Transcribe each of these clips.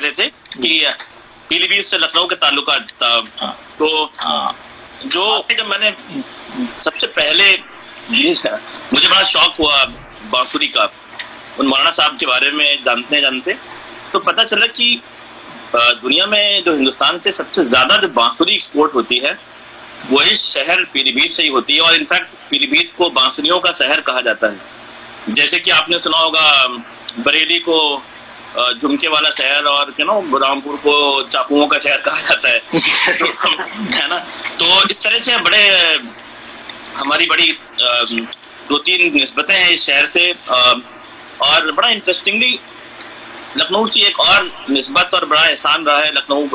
रहे थे कि पीलीभीत से लखनऊ के ताल्लुकात था। तो जो जब मैंने सबसे पहले मुझे बड़ा शौक हुआ बांसुरी का, उन मौलाना साहब के बारे में जानते तो पता चला कि दुनिया में जो हिंदुस्तान से सबसे ज्यादा जो बांसुरी एक्सपोर्ट होती है वही शहर पीलीभीत से ही होती है। और इनफैक्ट पीलीभीत को बांसुरियों का शहर कहा जाता है। जैसे कि आपने सुना होगा बरेली को झुमके वाला शहर और रामपुर को चाकुओं का शहर कहा जाता है ना। तो इस तरह से बड़े हमारी बड़ी 2-3 निस्बतें हैं इस शहर से। और बड़ा इंटरेस्टिंगली लखनऊ की एक और निस्बत और बड़ा एहसान रहा है लखनऊ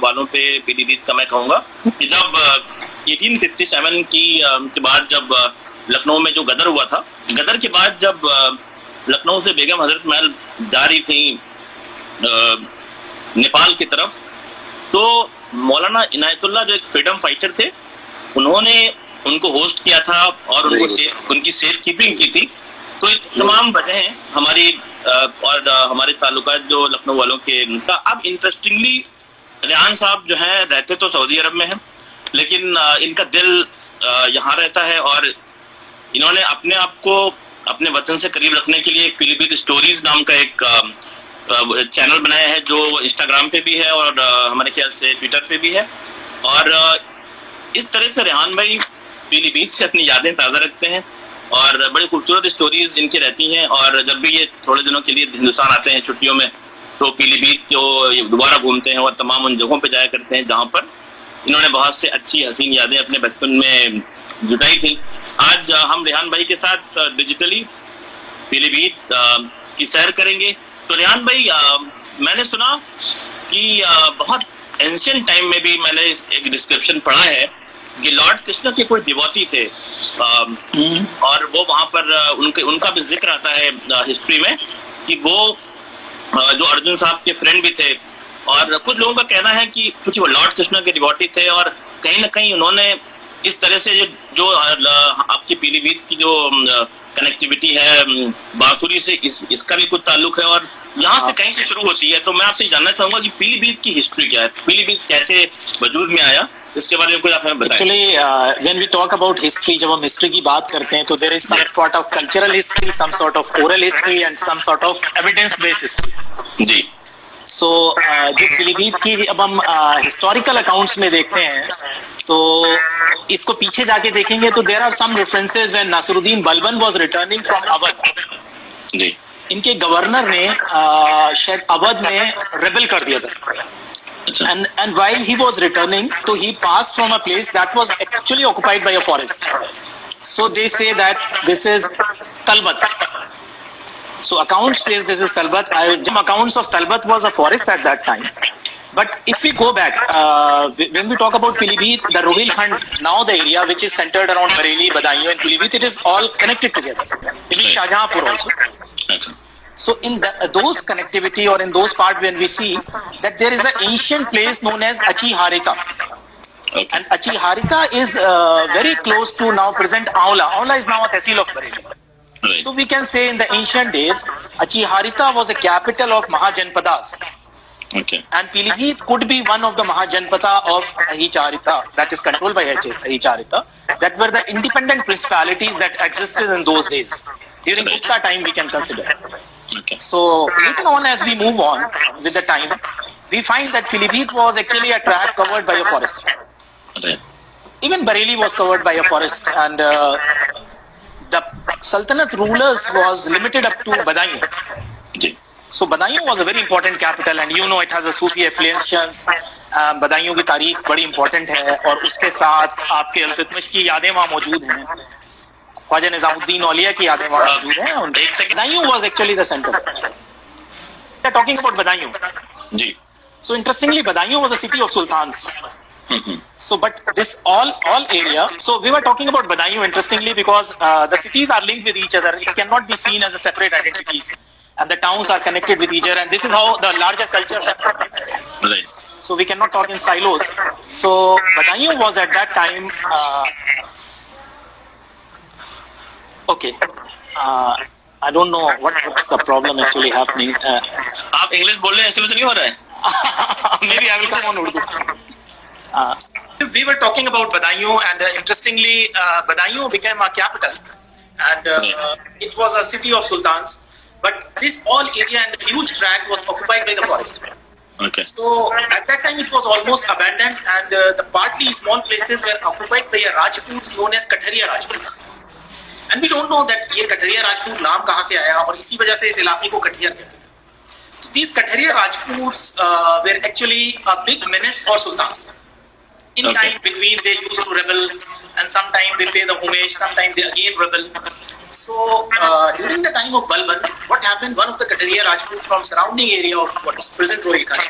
वालों पे पीलीभीत का। मैं कहूँगा कि जब 1857 के बाद जब लखनऊ में जो गदर हुआ था, गदर के बाद जब लखनऊ से बेगम हजरत महल जा रही थी नेपाल की तरफ, तो मौलाना इनायतुल्लाह जो एक फ्रीडम फाइटर थे, उन्होंने उनको होस्ट किया था और उनकी सेफ कीपिंग की थी। तो तमाम वजह हैं हमारी और हमारे ताल्लुकात जो लखनऊ वालों के उनका। अब इंटरेस्टिंगली रेहान साहब जो हैं रहते तो सऊदी अरब में हैं, लेकिन इनका दिल यहाँ रहता है और इन्होंने अपने आप को अपने वतन से करीब रखने के लिए एक पीलीभीत स्टोरीज नाम का एक चैनल बनाया है, जो इंस्टाग्राम पे भी है और हमारे ख्याल से ट्विटर पे भी है। और इस तरह से रेहान भाई पीलीभीत से अपनी यादें ताज़ा रखते हैं और बड़ी खूबसूरत स्टोरीज इनकी रहती हैं। और जब भी ये थोड़े दिनों के लिए हिंदुस्तान आते हैं छुट्टियों में, तो पीलीभीत को दोबारा घूमते हैं और तमाम उन जगहों पे जाया करते हैं जहाँ पर इन्होंने बहुत से अच्छी हसीन यादें अपने बचपन में जुटाई थी। आज हम रेहान भाई के साथ डिजिटली पीलीभीत की सैर करेंगे। तो रेहान भाई, मैंने सुना कि बहुत एंशिएंट टाइम में भी मैंने एक डिस्क्रिप्शन पढ़ा है कि लॉर्ड कृष्ण के कोई डिवोटी थे और वो वहाँ पर उनका भी जिक्र आता है हिस्ट्री में कि वो जो अर्जुन साहब के फ्रेंड भी थे। और कुछ लोगों का कहना है कि क्योंकि वो लॉर्ड कृष्ण के डिवोटी थे और कहीं ना कहीं उन्होंने इस तरह से जो आपकी पीलीभीत की जो कनेक्टिविटी है बांसुरी से, इसका भी कुछ ताल्लुक है और यहाँ से कहीं से शुरू होती है। तो मैं आपसे जानना चाहूंगा कि पीलीभीत की हिस्ट्री क्या है, पीलीभीत कैसे वजूद में आया, इसके बारे में कुछ आप हमें बताएं। Actually, when we talk about history, जब हम हिस्ट्री की बात करते हैं तो there is some sort of cultural history, some sort of oral history and some sort of evidence based history. Ji. So जो पीलीभीत की अब हम हिस्टोरिकल अकाउंट्स में देखते हैं तो इसको पीछे जाके देखेंगे तो there are some references when Nasruddin Balban was returning from Awadh. जी। इनके गवर्नर ने शायद अवध में रेबल कर दिया था। And while he was returning, so he passed from a place that was actually occupied by a forest. So they say that this is Talbat. So account says this is Talbat. Accounts of Talbat was a forest at that time. But if we go back, when we talk about Pilibhit, the Rohilkhand, now the area which is centered around Bareilly, Badaiyo and Pilibhit, it is all connected together. Even Shahjahanpur also. So in those connectivity or in those part when we see that there is an ancient place known as Achi Harika. Okay. And Achi Harika is very close to now present Aula. Aula is now a tehsil of Bareilly. Right. So we can say in the ancient days, Achi Harika was a capital of Mahajanpadas. Okay. And Pilibhit could be one of the Mahajanpada of Ahicharita, that is controlled by Ahicharita. That were the independent principalities that existed in those days. During Gupta time we can consider. Okay. So later on, as we move on with the time, we find that Pilibhit was actually a tract covered by a forest. Okay. Even Bareilly was covered by a forest, and the Sultanate rulers was limited up to Badaiyo. Okay. So Badaiyo was a very important capital, and you know it has a Sufi affiliations. Badaiyo की तारीख बड़ी important है, और उसके साथ आपके अल्तुतमिश की यादें वहाँ मौजूद हैं. ख्वाजा निजामुद्दीन औलिया की यादें वहाँ मौजूद हैं. Badaiyo was actually the center. We are talking about Badaiyo. जी. So interestingly, Badaiyo was a city of sultans. So, but this all area. So we were talking about Badaiyo interestingly because the cities are linked with each other. It cannot be seen as a separate identities, and the towns are connected with each other. And this is how the larger cultures are connected. Right. So we cannot talk in silos. So Badaiyo was at that time. Okay. I don't know what's the problem actually happening. आप English बोल रहे हैं, ऐसे में तो नहीं हो रहा है? Maybe I will come on Urdu. We were talking about Badaयूं, and interestingly, Badaयूं became our capital, and it was a city of sultans. But this all area and huge tract was occupied by the forest. Okay. So at that time it was almost abandoned, and the partly small places were occupied by a Rajputs known as Katehar Rajputs. And we don't know that ये Katehar Rajput नाम कहाँ से आया और इसी वजह से इस इलाके को कठियर कहते हैं. These Katehar Rajputs were actually a big menace for sultans. In time between, they used to rebel, and sometimes they pay the homage, sometimes they again rebel. So during the time of Balban, what happened? One of the Katehar Rajputs from surrounding area of what is present Rohilkhand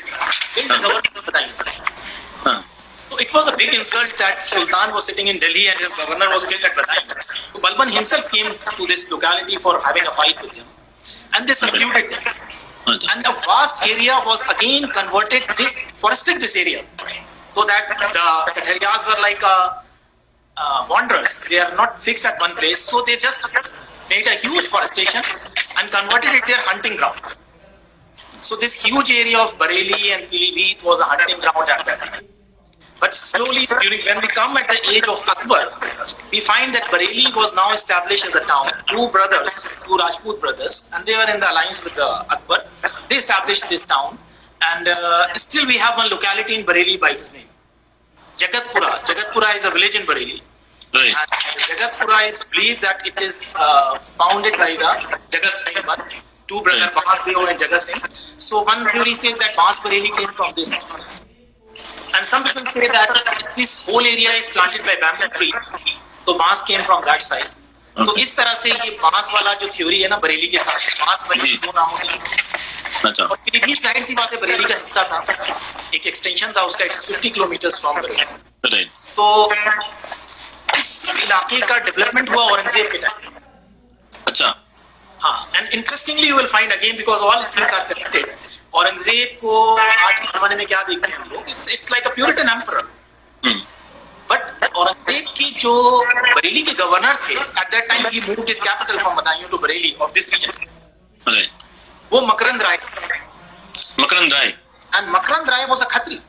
killed the governor of Badaयूं. So it was a big insult that Sultan was sitting in Delhi and his governor was killed at Badaयूं. So Balban himself came to this locality for having a fight with him, and they subdued them. And a vast area was again converted. They forested this area so that the Katehars were like wanderers. They are not fixed at one place. So they just made a huge forestation and converted it their hunting ground. So this huge area of Bareilly and Pilibhit was a hunting ground at that time. But slowly, when we come at the age of Akbar, we find that Bareilly was now established as a town. Two brothers, two Rajput brothers, and they were in the alliance with Akbar. They established this town, and still we have one locality in Bareilly by his name, Jagatpura. Jagatpura is a village in Bareilly. Right. And Jagatpura is believed that it is founded by the Jagat Singh, two brothers, Baas Deo and Jagat Singh. So one theory says that Baas Bareilly came from this. And some people say that this whole area is planted by bamboo tree. So बांस came from that side. तो इस तरह से ये बांस वाला जो theory है ना बरेली के साथ, बांस बरेली दो नामों से लिखा है. और पीलीभीत जाहिर सी बात है बरेली का हिस्सा था, एक एक्सटेंशन था उसका 50 किलोमीटर फ्रॉम बरेली. तो इस इलाके का डेवलपमेंट हुआ औरंगजेब के टाइम. अच्छा. हाँ, and interestingly you will find again because all things are connected. Aurangzeb को आज के जमाने में क्या देखते हैं हम लोग? It's like a Puritan emperor. But Aurangzeb की जो बरेली के गवर्नर थे, at that time he moved his capital from Badaयूं to Bareilly of this region. वो मकरंद राय. मकरंद राय. And Makarand Rai was a Khatri.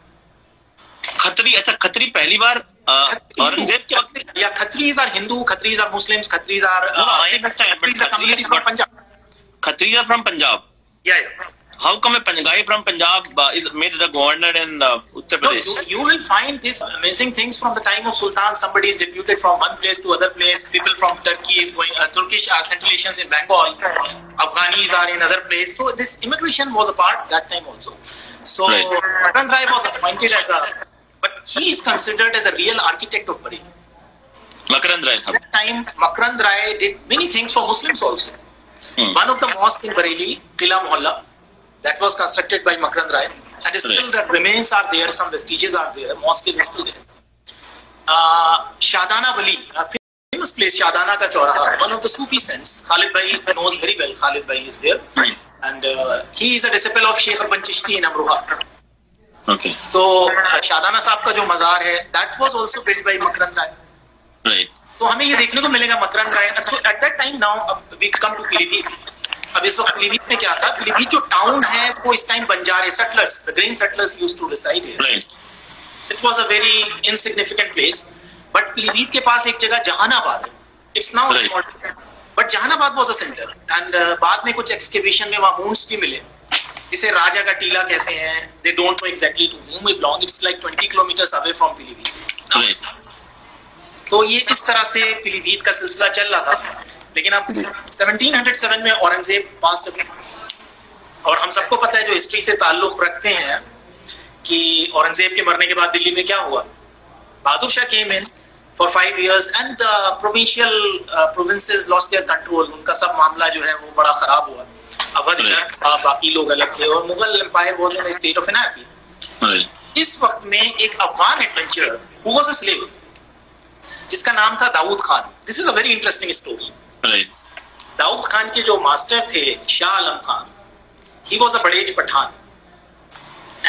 Khatri. अच्छा, खत्री पहली बार औरंगजेब के वक्त. या Khatris are Hindu, Khatris are Muslims, Khatris are Khatris are communities from Punjab. Khatris are from Punjab. Yeah. How come a guy from Punjab is made the governor in Uttar Pradesh? No, you will find these amazing things from the time of Sultan. Somebody is deputed from one place to other place. People from Turkey is going. Turkish are Central Asians in Bengal. Afghans are in other place. So this immigration was a part that time also. So Makarand Rai was appointed as a, but he is considered as a real architect of Bareilly. Makarand Rai. At that time, Makarand Rai did many things for Muslims also. One of the mosques in Bareilly, Pilibhit Rohilla, that was constructed by Makarand Rai, and still the remains are there, some vestiges are there, mosque is still there. Shadana Wali, a famous place, Shadana ka Chauraha, one of the Sufi saints, Khalid Bhai knows very well, Khalid Bhai is there, and he is a disciple of Sheikh Urban Chishti in Amroha. Okay. So Shadana Sahab ka jo mazar hai, that was also built by Makarand Rai. Right. तो हमें ये देखने को मिलेगा Makarand Rai. So at that time now we come to Pilibhit. अब इस वक्त पीलीभीत में क्या था? पीलीभीत जो टाउन है वो इस time Banjare settlers, the grain settlers used to reside here. Right. It was a very insignificant place. But Pilibhit के पास एक जगह जहानाबाद है. It's now a small town. But Jehanabad was a center. And बाद में कुछ excavation में वहाँ mounds भी मिले, जिसे राजा का टीला कहते हैं. They don't know exactly to whom it belongs. It's like 20 kilometers away from Pilibhit. Right. तो ये इस तरह से पीलीभीत का सिलसिला चल रहा था. लेकिन अब 1707 में औरंगजेब पास हुए, और हम सबको पता है जो हिस्ट्री से ताल्लुक रखते हैं कि औरंगजेब के मरने के बाद दिल्ली में क्या हुआ. Bahadur Shah came in for 5 years and the provincial provinces lost their control. उनका सब मामला जो है वो बड़ा खराब हुआ. अवध था, बाकी लोग अलग थे, और Mughal empire was in a state of anarchy. इस वक्त में एक Afghan adventurer who was a slave, जिसका नाम था Daud Khan. This is a very interesting story. Daud Khan के जो मास्टर थे Shah Alam Khan, he was a बड़ेज Pathan,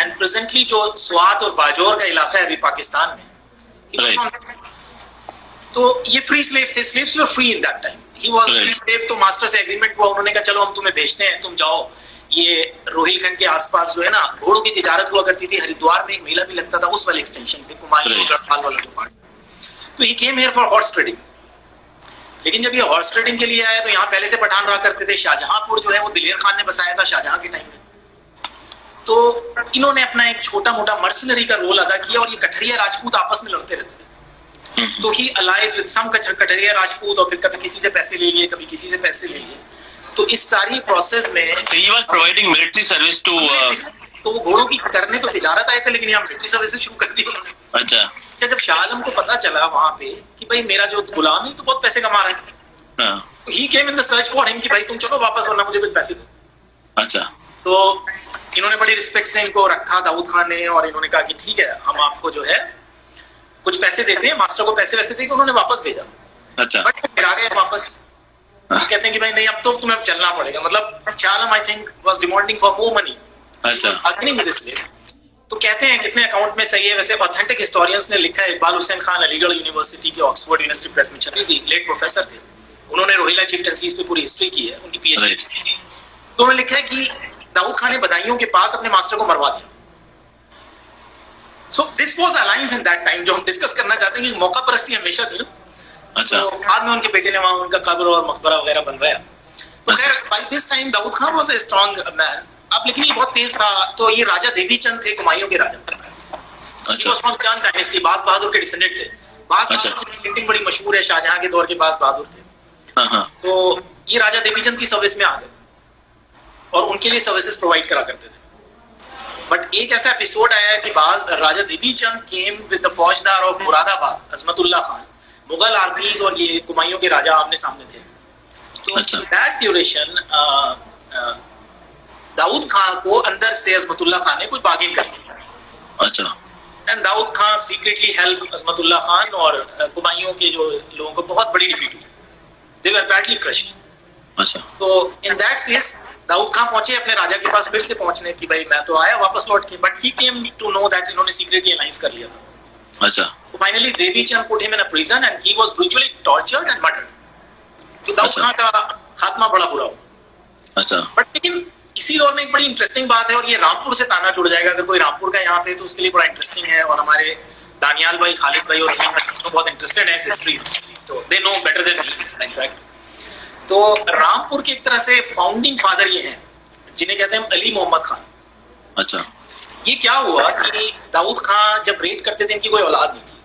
and presently जो स्वात और बाजौर का इलाका है अभी पाकिस्तान में, तो ये फ्री स्लेव थे. Slaves were free in that time. He was free slave. तो मास्टर से एग्रीमेंट हुआ, उन्होंने कहा चलो हम तुम्हें भेजते हैं, तुम जाओ ये रोहिलखंड के आसपास जो है ना घोड़ों की तिजारत हुआ करती थी, हरिद्वार में एक मेला भी लगता था उस वाले एक्सटेंशन पे, कुमायूं गढ़वाल वाला जो पार्ट। तो he came here for horse trading. लेकिन जब ये हॉर्स ट्रेडिंग के लिए आया तो यहाँ पहले से पठान रहा करते थे। शाहजहांपुर जो है वो दिलेर खान ने बसाया था शाहजहां के टाइम में। तो इन्होंने अपना एक छोटा मोटा मर्सनरी का रोल अदा किया और ये कठरिया राजपूत आपस में लड़ते रहते थे। तो ही अलाइड विद सम कठरिया राजपूत, और फिर कभी किसी से पैसे ले लिए, कभी किसी से पैसे ले लिए। तो इस सारी प्रोसेस में he was providing military service to तो वो घोड़ों की करने तो तिजारत आए थे, लेकिन यहाँ मिलिट्री सर्विसेज शुरू कर दी। अच्छा। क्या जब शाह आलम को पता चला वहां पे कि भाई मेरा जो गुलाम है तो बहुत पैसे कमा रहा है, he came in the search for him कि भाई तुम चलो वापस वरना मुझे कुछ पैसे दो। अच्छा। तो इन्होंने बड़ी रिस्पेक्ट से इनको रखा दाऊद खान ने, और इन्होंने कहा कि ठीक है हम आपको जो है कुछ पैसे देते हैं, मास्टर को पैसे वैसे देके उन्होंने वापस भेजा। अच्छा। बट फिर आ गए वापस, कहते हैं कि भाई नहीं अब तो तुम्हें चलना पड़ेगा। मतलब Shah Alam I think was demanding for more money. अच्छा। अग्नि में इसलिए तो कहते हैं कितने अकाउंट में सही है, वैसे ऑथेंटिक हिस्टोरियंस ने लिखा है। इकबाल हुसैन खान अलीगढ़ यूनिवर्सिटी के ऑक्सफोर्ड यूनिवर्सिटी प्रेस में छपी थी, लेट प्रोफेसर थे, उन्होंने रोहिला चिफ्टेंसीज पे पूरी हिस्ट्री की है, उनकी पीएचडी। तो उन्होंने लिखा है कि दाऊद खान ने बदायूं के पास अपने मास्टर को मरवा दिया। So this was alliance in that time, जो हम डिस्कस करना चाहते हैं कि मौका परस्ती हमेशा थी ना। अच्छा। तो बाद में उनके बेटे ने वहां उनका कब्र और मकबरा वगैरह बनवाया। तो खैर by this time Daud Khan was a strong man. अब लेकिन ये बहुत तेज था। तो ये राजा देवी चंद थे कुमायूं के राजा। अच्छा। खान डायनेस्टी, बाज बहादुर के डिसेंडेंट थे। बाज बहादुर की पेंटिंग बड़ी मशहूर है, शाहजहां के दौर के बाज बहादुर थे। तो ये राजा देवी चंद की सर्विस में आ गए और उनके लिए सर्विसेज प्रोवाइड करा करते थे। बट एक ऐसा एपिसोड आया कि बाद राजा देवी चंद केम विद द फौजदार ऑफ मुरादाबाद अजमतुल्लाह खान। मुगल आर्मीज और ये कुमायूं के राजा आमने सामने थे। तो दैट ड्यूरेशन दाऊद खान को अंदर से अजमतुल्लाह खान ने कोई बार्गेन कर दिया। अच्छा। And Daud Khan secretly help Azmatullah Khan, और कुमायूं के जो लोगों को बहुत बड़ी डिफीट हुई, दे वर बैडली क्रश्ड। अच्छा। तो in that case Daud Khan पहुंचे अपने राजा के पास फिर से पहुंचने की भाई मैं तो आया वापस लौट के, but he came to know that इन्होंने सीक्रेटली अलायंस कर लिया था। अच्छा। तो finally Devi Chand put him in a prison and he was brutally tortured and murdered. तो दाऊद खान का खात्मा बड़ा बुरा हुआ। अच्छा। बट लेकिन इसी दौर में एक बड़ी इंटरेस्टिंग बात है, और ये रामपुर से ताना जुड़ जाएगा। अगर कोई रामपुर का यहाँ पे तो उसके लिए बड़ा इंटरेस्टिंग है, और हमारे दानियाल भाई, खालिद भाई और रहीम भाई तो बहुत इंटरेस्टेड है इस हिस्ट्री में, तो they know better than me in fact. तो रामपुर के एक तरह से फाउंडिंग फादर ये हैं जिन्हें कहते हैं अली मोहम्मद खान। अच्छा। ये क्या हुआ कि दाऊद खान जब रेड करते थे, इनकी कोई औलाद नहीं थी,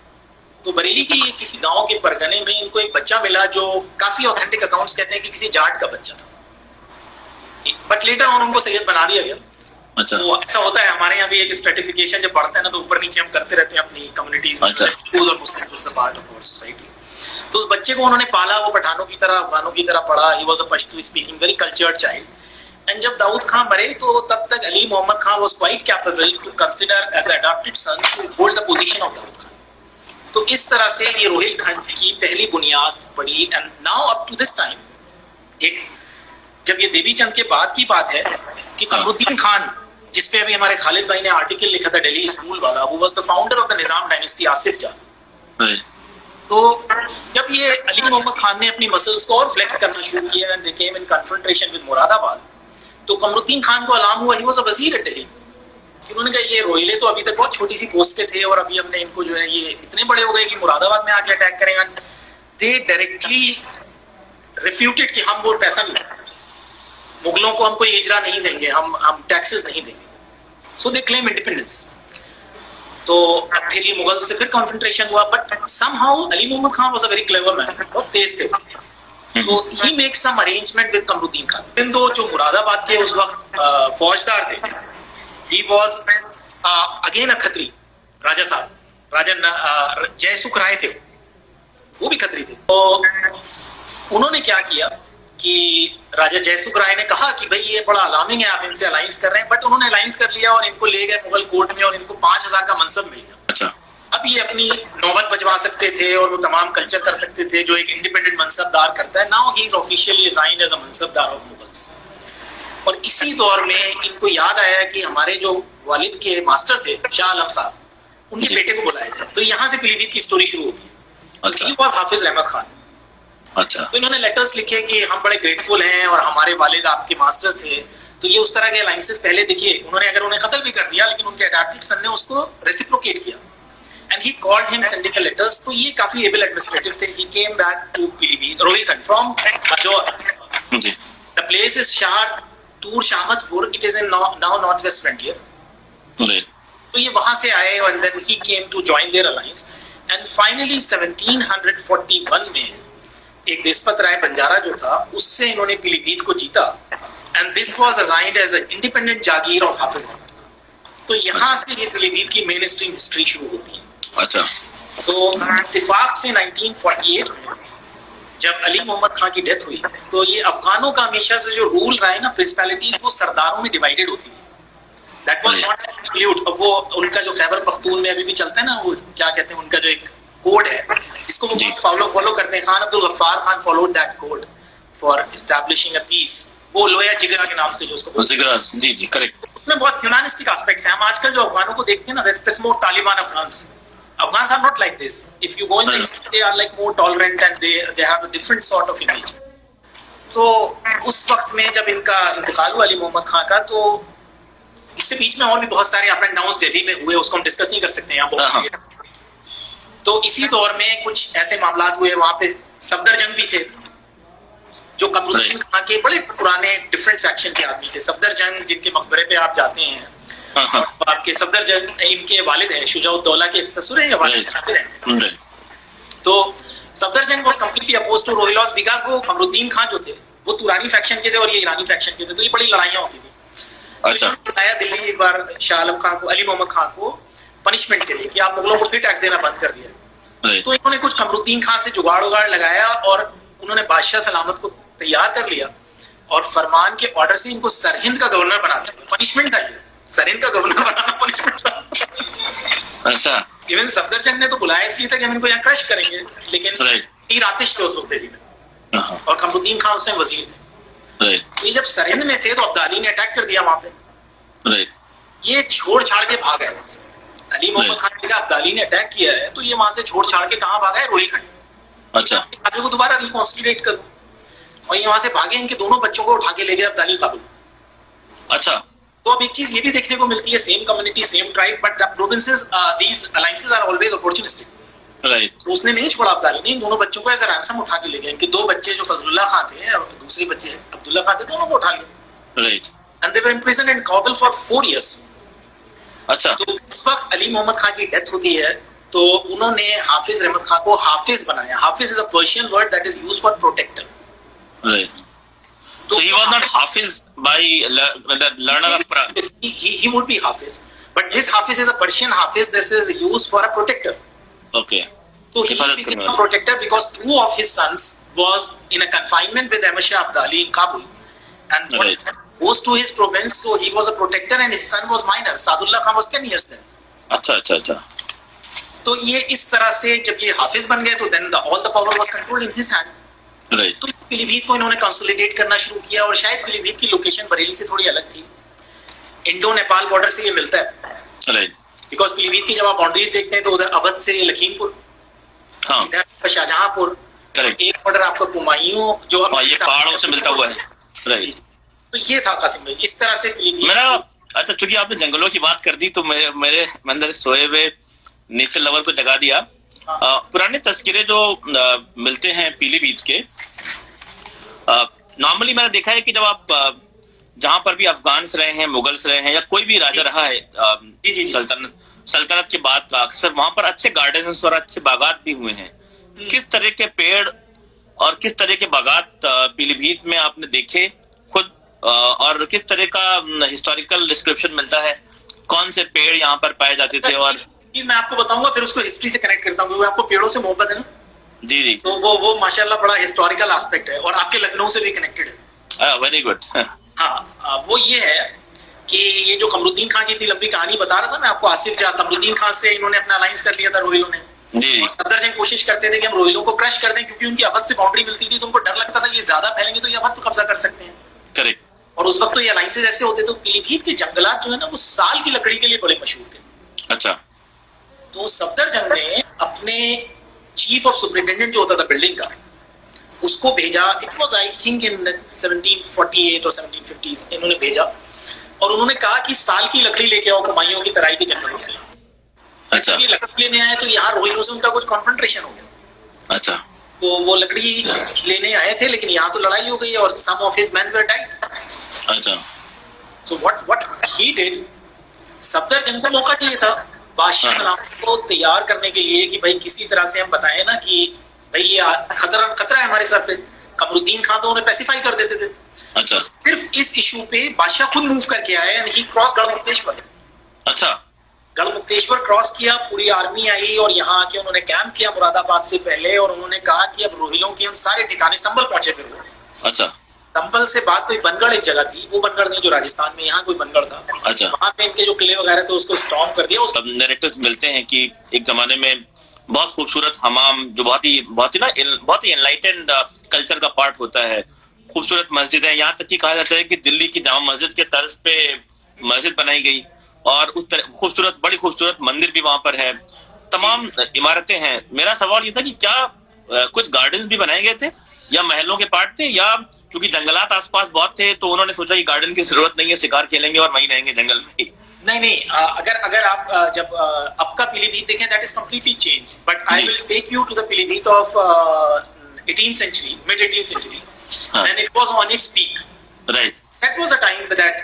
तो बरेली की किसी गांव के परगने में इनको एक बच्चा मिला जो काफी ऑथेंटिक अकाउंट्स कहते हैं कि किसी जाट का बच्चा था, बट लेटर ऑन उनको सैयद बना दिया गया। अच्छा। तो ऐसा होता है हमारे यहाँ भी, एक स्ट्रेटिफिकेशन जब बढ़ता है ना तो ऊपर नीचे हम करते रहते हैं अपनी कम्युनिटीज में। अच्छा। और Muslims is a part of our society. तो उस बच्चे को उन्होंने पाला, वो पठानों की तरह अफगानों की तरह पढ़ा। He was a Pashto speaking very cultured child. And जब दाऊद खान मरे तो तब तक Ali Mohammad Khan was quite capable to consider as adopted son to hold the position of Daud Khan. तो इस तरह से ये रोहिलखंड की पहली बुनियाद पड़ी। And now up to this time, एक जब ये देवी चंद के बाद की बात है कि कमरुद्दीन खान, जिसपे अभी हमारे खालिद भाई ने आर्टिकल लिखा था दिल्ली स्कूल वाला, वो was the founder of the Nizam dynasty, Asif जान। तो जब ये अली मोहम्मद खान ने अपनी मसल्स को और फ्लेक्स करना शुरू किया and they came in confrontation with Moradabad, तो कमरुद्दीन खान को अलार्म हुआ, ही वाज अ वजीर एट दिल्ली। उन्होंने कहा ये रोहिले तो अभी तक बहुत छोटी सी पोस्ट पे थे और अभी हमने इनको जो है ये इतने बड़े हो गए कि मुरादाबाद में आके अटैक करेंगे। दे डायरेक्टली रिफ्यूटेड कि हम वो पैसा नहीं देंगे, मुगलों को हम कोई इजरा नहीं देंगे, हम टैक्सेस नहीं देंगे। So they claim independence. तो फिर ये मुगल से फिर कॉन्फ्रंटेशन हुआ, but somehow Ali Mohammad Khan was a very clever man, बहुत तेज थे। तो he make some arrangement with Qamruddin Khan. इन दो जो मुरादाबाद के उस वक्त फौजदार थे, he was again a Khatri, राजा साहब, राजा जयसुख राय थे, वो भी खत्री थे। तो उन्होंने क्या किया कि राजा जयसुख राय ने कहा कि भाई ये बड़ा अलार्मिंग है, आप इनसे अलायंस कर रहे हैं, बट उन्होंने अलायंस कर लिया और इनको ले गए मुगल कोर्ट में और इनको 5000 का मनसब मिल गया। अच्छा। अब ये अपनी नौबत बजवा सकते थे और वो तमाम कल्चर कर सकते थे जो एक इंडिपेंडेंट मनसबदार करता है। Now he is officially assigned as a मनसबदार ऑफ मुगल्स। और इसी दौर में इनको याद आया कि हमारे जो वालिद के मास्टर थे शाह आलम साहब, उनके बेटे को बुलाया जाए। तो यहाँ से पीलीभीत की स्टोरी शुरू होती है। अच्छा। ही वाज हाफिज रहमत खान। अच्छा। तो इन्होंने लेटर्स लिखे कि हम बड़े ग्रेटफुल हैं और हमारे वालिद आपके मास्टर थे, तो ये उस तरह के अलायंसेस पहले देखिए, उन्होंने अगर उन्हें कत्ल भी कर दिया लेकिन उनके अडॉप्टेड सन ने उसको रेसिप्रोकेट किया and he called him sending letters. तो ये काफी एबल एडमिनिस्ट्रेटिव थे। He came back to Pilibhit Rohilkhand from Bajaur. The place is शार Tur Shahmatpur, it is in now North West Frontier. तो ये वहां से आए and then he came to join their alliance and finally 1741 में एक देशपत राय बंजारा जो था उससे इन्होंने पीलीभीत को जीता and this was assigned as an independent जागीर ऑफ हाफिज रहमत खान। तो यहाँ से ये पीलीभीत की मेन स्ट्रीम हिस्ट्री शुरू होती है। अच्छा। तो इत्तेफाक से 1948 में जब अली मोहम्मद खान की डेथ हुई तो ये अफगानों का हमेशा से जो रूल रहा है ना, प्रिंसिपैलिटीज, वो सरदारों में डिवाइडेड होती थी। That was not absolute. अब वो उनका जो खैबर पख्तून में अभी भी चलता है ना, वो क्या कहते हैं, उनका जो एक कोड है इसको वो फॉलो करते हैं। Khan Abdul Ghaffar Khan followed that code for establishing a peace. वो लोया जिगरा के नाम से जो उसको जिगरा, जी जी करेक्ट। उसमें बहुत ह्यूमैनिस्टिक एस्पेक्ट्स हैं। हम आजकल जो अफगानों को देखते हैं ना, that's more Taliban Afghans. Afghans are not like this. If you go in the history, they are like more tolerant and they have a different sort of image. तो उस वक्त में जब इनका इंतकाल हुआ अली मोहम्मद खान का, तो इससे बीच में और भी बहुत सारे अप एंड डाउन्स दिल्ली में हुए, उसको हम डिस्कस नहीं कर सकते यहाँ बहुत। तो इसी दौर में कुछ ऐसे मामला हुए, वहाँ पे सफदरजंग भी थे जो कमरुद्दीन खान के बड़े पुराने डिफरेंट फैक्शन के आदमी थे। सफदरजंग जिनके मकबरे पे आप जाते हैं, आपके सफदरजंग इनके वालिद हैं, शुजाउद्दौला के ससुर हैं या वालिद हैं। तो Safdarjung was completely opposed to Rohillas बिगा को। कमरुद्दीन खान जो थे वो तुरानी फैक्शन के थे और ये ईरानी फैक्शन के थे, तो ये बड़ी लड़ाइयां होती थी। अच्छा। बुलाया दिल्ली एक बार शाह आलम खान को, अली मोहम्मद खान को पनिशमेंट के लिए कि आप मुगलों को फिर टैक्स देना बंद कर दिया। तो इन्होंने कुछ कमरुद्दीन खान से जुगाड़ लगाया और उन्होंने बादशाह सलामत को तैयार कर लिया और फरमान के ऑर्डर से इनको सरहिंद का गवर्नर बना दिया। पनिशमेंट था ये, सरहिंद का गवर्नर बनाना पनिशमेंट था। अच्छा। इवन सफदरजंग ने तो बुलाया इसलिए था कि हम इनको यहाँ क्रश करेंगे, लेकिन तीर आतिश थे उस वक्त दिल्ली में और कमरुद्दीन खान उसमें वजीर थे। तो ये जब सरहिंद में थे तो अब्दाली ने अटैक कर दिया वहां पे। ये छोड़ छाड़ के भाग गए। अली मोहम्मद खान का अब्दाली ने अटैक किया है तो ये वहां से छोड़ छाड़ के कहाँ भागा है? रोहिलखंड। अच्छा। आगे को दोबारा रिकॉन्सिलिडेट करूं, और ये वहां से भागे, इनके दोनों बच्चों को उठा के ले गए अब्दाली काबुल। अच्छा। तो अब एक चीज ये भी देखने को मिलती है, same community same tribe but the provinces these alliances are always opportunistic. Right. तो उसने नहीं छोड़ा अब्दाली ने, इन दोनों बच्चों को एज अ रैंसम उठा के ले गए। इनके दो बच्चे जो फजलुल्लाह खान थे और दूसरे बच्चे अब्दुल्ला खान थे, दोनों को उठा लिया। Right. And they were imprisoned in Kabul for 4 years। अच्छा। तो इस वक्त अली मोहम्मद खान की डेथ होती है तो उन्होंने हाफिज रहमत खान को हाफिज बनाया। Hafiz is a Persian word that is used for protector. Right. So he was not Hafiz by the learner of Quran. He would be Hafiz, but this Hafiz is a Persian Hafiz. This is used for a protector. Okay. So he became a protector because 2 of his sons was in a confinement with Ahmad Shah Abdali in Kabul, and right. goes to his province. So he was a protector, and his son was minor. Saadullah Khan was 10 years then. अच्छा अच्छा अच्छा। तो ये इस तरह से जब ये हाफिज बन गए तो then all the power was controlled in his hand. Right. तो पीलीभीत को इन्होंने कंसोलिडेट करना शुरू किया और शायद पीलीभीत की लोकेशन बरेली से थोड़ी अलग थी। इंडो नेपाल बॉर्डर से ये मिलता है। Right. बिकॉज पीलीभीत की जब आप बाउंड्रीज देखते हैं तो उधर अवध से लखीमपुर, इधर शाहजहांपुर, एक बॉर्डर आपका कुमायूं जो ये पहाड़ों से मिलता हुआ है। राइट। तो ये था कासिम भाई, इस तरह से पीलीभीत। मेरा अच्छा, चूंकि आपने जंगलों की बात कर दी तो मेरे अंदर सोए हुए नेचर लवर को जगा दिया। पुराने तस्करे जो मिलते हैं पीलीभीत के, नॉर्मली मैंने देखा है कि जब आप जहां पर भी अफगान्स रहे हैं, मुगल्स रहे हैं या कोई भी राजा रहा है सल्तनत के बाद का, अक्सर वहां पर अच्छे गार्डन्स और अच्छे बागात भी हुए हैं। किस तरह के पेड़ और किस तरह के बागात पीलीभीत में आपने देखे खुद, और किस तरह का हिस्टोरिकल डिस्क्रिप्शन मिलता है, कौन से पेड़ यहाँ पर पाए जाते थे? और मैं आपको बताऊंगा, फिर उसको हिस्ट्री से कनेक्ट करता हूँ क्योंकि आपको पेड़ों से मोहब्बत है ना। जी जी। तो वो माशाल्लाह बड़ा हिस्टोरिकल एस्पेक्ट है और आपके लखनऊ से भी कनेक्टेड है। Very good. हाँ, वो ये है कि ये जो कमरुद्दीन खान की इतनी लंबी कहानी बता रहा था मैं आपको, आसिफ जा कमरुद्दीन खान से इन्होंने अपना अलायंस कर लिया था रोहिलों ने। जी। सफदरजंग कोशिश करते थे कि हम रोहिलों को क्रश कर दें क्योंकि उनकी अवध से बाउंड्री मिलती थी, तो उनको डर लगता था कि ये ज्यादा फैलेंगे तो ये अवध पर कब्जा कर सकते हैं। करेक्ट। और उस वक्त तो ये अलायंसेस ऐसे होते थे। पीलीभीत के जंगलात जो है ना वो साल की लकड़ी के लिए बड़े मशहूर थे। अच्छा। तो सफदरजंग ने अपने चीफ ऑफ सुपरिटेंडेंट जो होता था बिल्डिंग का, उसको भेजा। It was I think in 1748 और 1750s इन्होंने भेजा, और उन्होंने कहा कि साल की लकड़ी लेके आओ कुमायूं की तराई के जंगलों से। अच्छा। ये लकड़ी लेने आए तो यहाँ रोहिलों से उनका कुछ कॉन्फ्रंटेशन हो गया। अच्छा। तो वो लकड़ी लेने आए थे, लेकिन यहाँ तो लड़ाई हो गई और some of his men were died. अच्छा। So what he did, Safdarjung को मौका चाहिए था बादशाह सलामत को तैयार करने के लिए कि भाई किसी तरह से हम बताएं ना कि भाई ये खतरा है हमारे सर पे। कमरुद्दीन खान तो उन्हें पैसिफाई कर देते थे। अच्छा। तो सिर्फ इस इशू पे बादशाह खुद मूव करके आए एंड ही क्रॉस गढ़मुक्तेश्वर। अच्छा। गढ़मुक्तेश्वर क्रॉस किया, पूरी आर्मी आई और यहाँ आके उन्होंने कैंप किया मुरादाबाद से पहले, और उन्होंने कहा कि अब रोहिलों के हम सारे ठिकाने संभल पहुंचे फिर वो। अच्छा। संभल से बाद कोई बनगढ़ एक जगह थी, वो बनगढ़ नहीं जो राजस्थान में, यहाँ कोई बनगढ़ था। अच्छा। वहाँ पे इनके जो किले वगैरह थे उसको स्टॉर्म कर दिया। उसको नैरेटिव्स मिलते हैं कि एक जमाने में बहुत खूबसूरत हमाम, जो बहुत ही एनलाइटेंड कल्चर का पार्ट होता है, खूबसूरत मस्जिद है। यहाँ तक कि कहा जाता है कि दिल्ली की जामा मस्जिद के तर्ज पे मस्जिद बनाई गई, और उस तरह बड़ी खूबसूरत मंदिर भी वहां पर है, तमाम इमारतें हैं। मेरा सवाल ये था कि क्या कुछ गार्डन भी बनाए गए थे या महलों के पार्ट थे, या क्योंकि जंगलात आसपास बहुत थे तो उन्होंने सोचा कि गार्डन की जरूरत नहीं है, शिकार खेलेंगे और वहीं रहेंगे जंगल में ही। नहीं, अगर आप जब अब का पीलीभीत देखें, that is completely change, but I will take you to the Pilibhit of 18th century, mid 18th century, when it was on its peak. Right. That was a time that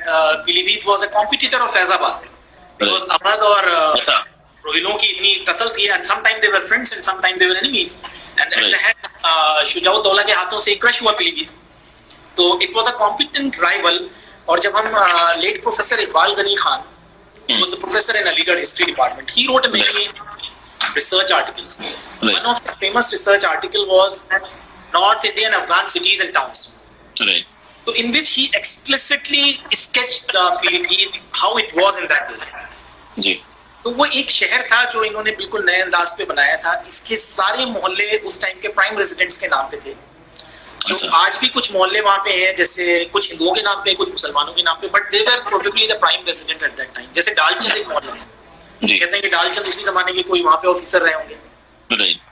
Pilibhit was a competitor of Faizabad, because Awadh और रोहिलों की इतनी tussle थी, and sometimes they were friends and sometimes they were enemies, and at the head Shujauddaula के हाथों से crush हुआ पीलीभीत, तो it was a competent rival। और जब हम late professor Iqbal Ghani Khan, was the professor in Aligarh history department, he wrote many research articles. One of the famous research article was North Indian Afghan cities and towns. Right. So in which he explicitly sketched the Pilibhit, how it was in that days. जी। तो वो एक शहर था जो इन्होंने बिल्कुल नए अंदाज पे बनाया था। इसके सारे मोहल्ले उस टाइम के प्राइम रेजिडेंट्स के नाम पे थे, जो आज भी कुछ मोहल्ले वहाँ पे हैं, जैसे कुछ हिंदुओं के नाम पे, कुछ मुसलमानों के नाम पे, but they were probably the prime resident eight that time. जैसे डालचंद एक मोहल्ला है, कहते हैं कि डालचंद उसी जमाने के कोई वहाँ पे ऑफिसर रहे होंगे।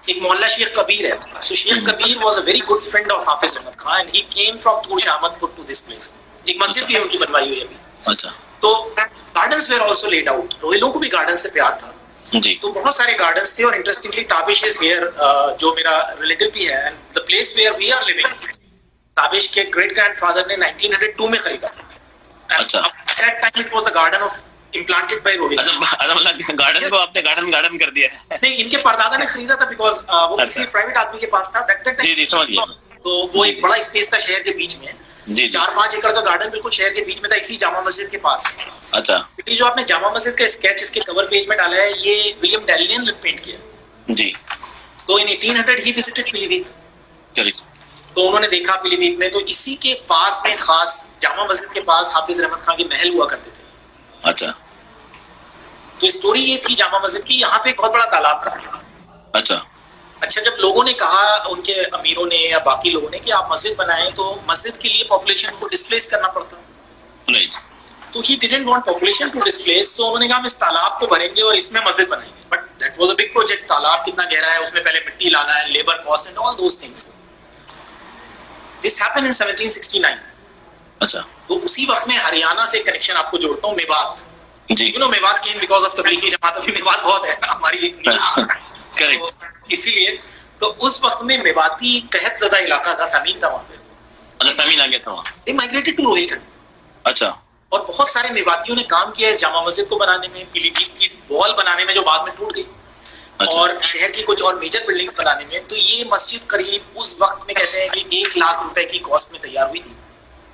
एक मोहल्ला शेख कबीर है। So Sheikh Kabir was a very good friend of Hafiz Rahmat Khan, and he came from Tur Shahmadpur to this place. एक मस्जिद भी उनकी बनवाई हुई है अभी। अच्छा। तो gardens were also laid out. रोहिलों को भी गार्डन से प्यार था जी। तो बहुत सारे गार्डन्स थे, और इंटरेस्टिंगली ताबिश इज हियर, जो मेरा रिलेटिव भी है, and the place where we are living, Tabish के ग्रेट ग्रैंडफादर ने 1902 में खरीदा था। अच्छा। At that time it was the garden of implanted by Rohillas। अच्छा, गार्डन को आपने गार्डन कर दिया है। नहीं, इनके परदादा ने खरीदा था, बिकॉज़ वो किसी प्राइवेट आदमी के पास था। जी समझ गया। तो वो एक बड़ा स्पेस था शहर के बीच में जी। 4-5 एकड़ का गार्डन बिल्कुल शहर के बीच में था, इसी जामा मस्जिद के पास। अच्छा। ये जो आपने जामा मस्जिद का स्केच इसके कवर पेज में डाला है, ये विलियम डैलियन ने पेंट किया जी। तो इन 1800 ही विजिटेड पीलीभीत। करेक्ट। तो उन्होंने देखा पीलीभीत में, तो इसी के पास में, खास जामा मस्जिद के पास, हाफिज रहमत खान के महल हुआ करते थे। अच्छा। तो स्टोरी ये थी जामा मस्जिद की, यहाँ पे एक बहुत बड़ा तालाब था। अच्छा, जब लोगों ने कहा, उनके अमीरों ने या बाकी लोगों ने, कि आप मस्जिद बनाएं, तो मस्जिद के लिए पॉपुलेशन को डिस्प्लेस करना पड़ता नहीं। तो he didn't want population to displace, तो उन्होंने कहा हम इस तालाब को भरेंगे और इसमें मस्जिद बनाएंगे। But that was a big project. तालाब कितना गहरा है, उसमें पहले मिट्टी लाना है, labour cost and all those things. This happened in 1769। अच्छा। तो उसी वक्त में हरियाणा से कनेक्शन आपको जोड़ता हूँ, Mewat ji. You know Mewat came because of Tablighi Jamat, अभी मेवात बहुत है हमारी। करेक्ट। तो इसीलिए तो उस वक्त में मेवाती कहत ज़्यादा इलाका था, फैमिन था वहाँ पे। अच्छा, फैमिन आ गया था वहाँ। They migrated to Rohilkhand. अच्छा। और बहुत सारे मेवातियों ने काम किया इस जामा मस्जिद को बनाने में, पीलीभीत की वॉल बनाने में, जो बाद में टूट गई। अच्छा। और शहर की कुछ और मेजर बिल्डिंग्स बनाने में। तो ये मस्जिद करीब उस वक्त में कहते हैं कि 1 लाख रुपए की कॉस्ट में तैयार हुई थी।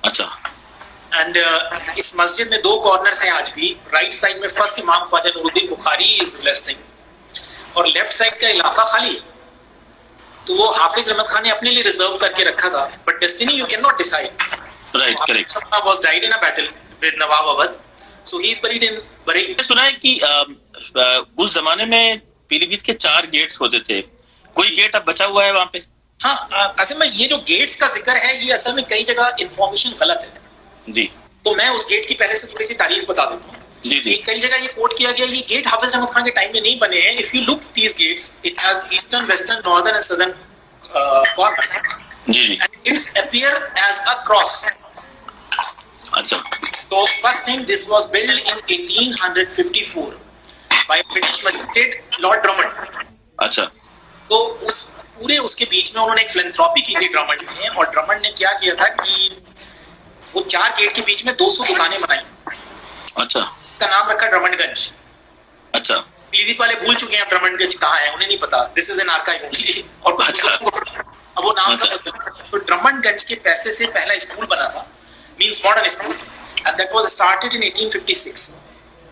अच्छा। एंड इस मस्जिद में 2 कॉर्नर्स हैं आज भी। राइट साइड में फर्स्ट इमाम ख्वाजा नूरुद्दीन बुखारी इज रेस्टिंग, और लेफ्ट साइड का इलाका खाली है। तो वो हाफिज रहमत खान ने अपने लिए रिजर्व करके रखा था, but destiny you can not decide. Right, correct. Was died in a battle with Nawab Awadh, so he is buried इन बरेली। सुना है कि उस जमाने में पीलीभीत के 4 गेट्स होते थे, कोई गेट अब बचा हुआ है वहाँ पे? हाँ, कासिम भाई, ये जो गेट्स का जिक्र है, ये असल में कई जगह इंफॉर्मेशन गलत है जी। तो मैं उस गेट की पहले से थोड़ी सी तारीफ बता देता हूँ जी। कई जगह ये कोट किया गया, ये गेट हाफिज रहमत खान के टाइम में नहीं बने हैं। If you look these gates, it has eastern, western, northern and southern corners. जी जी, and it's appear as a cross. अच्छा, So first thing, this was built in 1854 by British magistrate Lord Drummond. अच्छा, तो उस पूरे उसके बीच में उन्होंने एक फिलैंथ्रोपी की थी ड्रमंड ने, और ड्रमंड ने क्या किया था कि वो 4 गेट के बीच में 200 दुकानें बनाई। अच्छा, का नाम रखा ड्रमंडगंज। अच्छा, पीलीभीत वाले भूल चुके हैं ड्रमंडगंज कहाँ है, उन्हें नहीं पता, this is an archive only. और अच्छा, अब वो नाम अच्छा, तो ड्रमंडगंज के पैसे से पहला स्कूल बना था, means modern school, and that was started in 1856।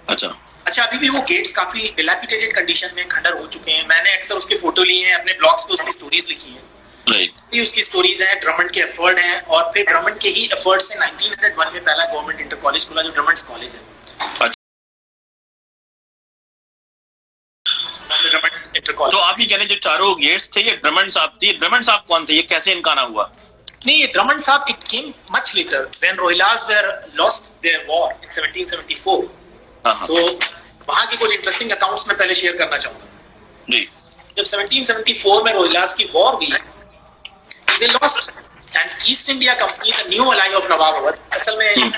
अच्छा, अच्छा, अभी भी वो गेट्स काफी डिलैपिडेटेड कंडीशन में खंडर हो चुके हैं। मैंने अक्सर उसके फोटो लिए हैं, अपने ब्लॉग्स पे उसकी स्टोरीज लिखी हैं। राइट, उसकी स्टोरीज हैं, ड्रमंड के एफर्ट हैं, और फिर ड्रमंड के ही एफर्ट से 1901 में पहला गवर्नमेंट इंटर कॉलेज खुला जो ड्रमंड्स कॉलेज है। Inter college. तो आप ये कह रहे हैं जो चारों गेट्स थे ये ड्रमंड साहब थे, ड्रमंड साहब कौन थे, ये कैसे इनका आना हुआ? नहीं, ये ड्रमंड साहब it came much later when Rohillas were lost their war in 1774। तो वहां के कुछ इंटरेस्टिंग अकाउंट्स में पहले शेयर करना चाहूंगा जी। जब 1774 में रोहिलास की वॉर हुई, they lost, and East India Company the new ally of Nawab Awadh, असल में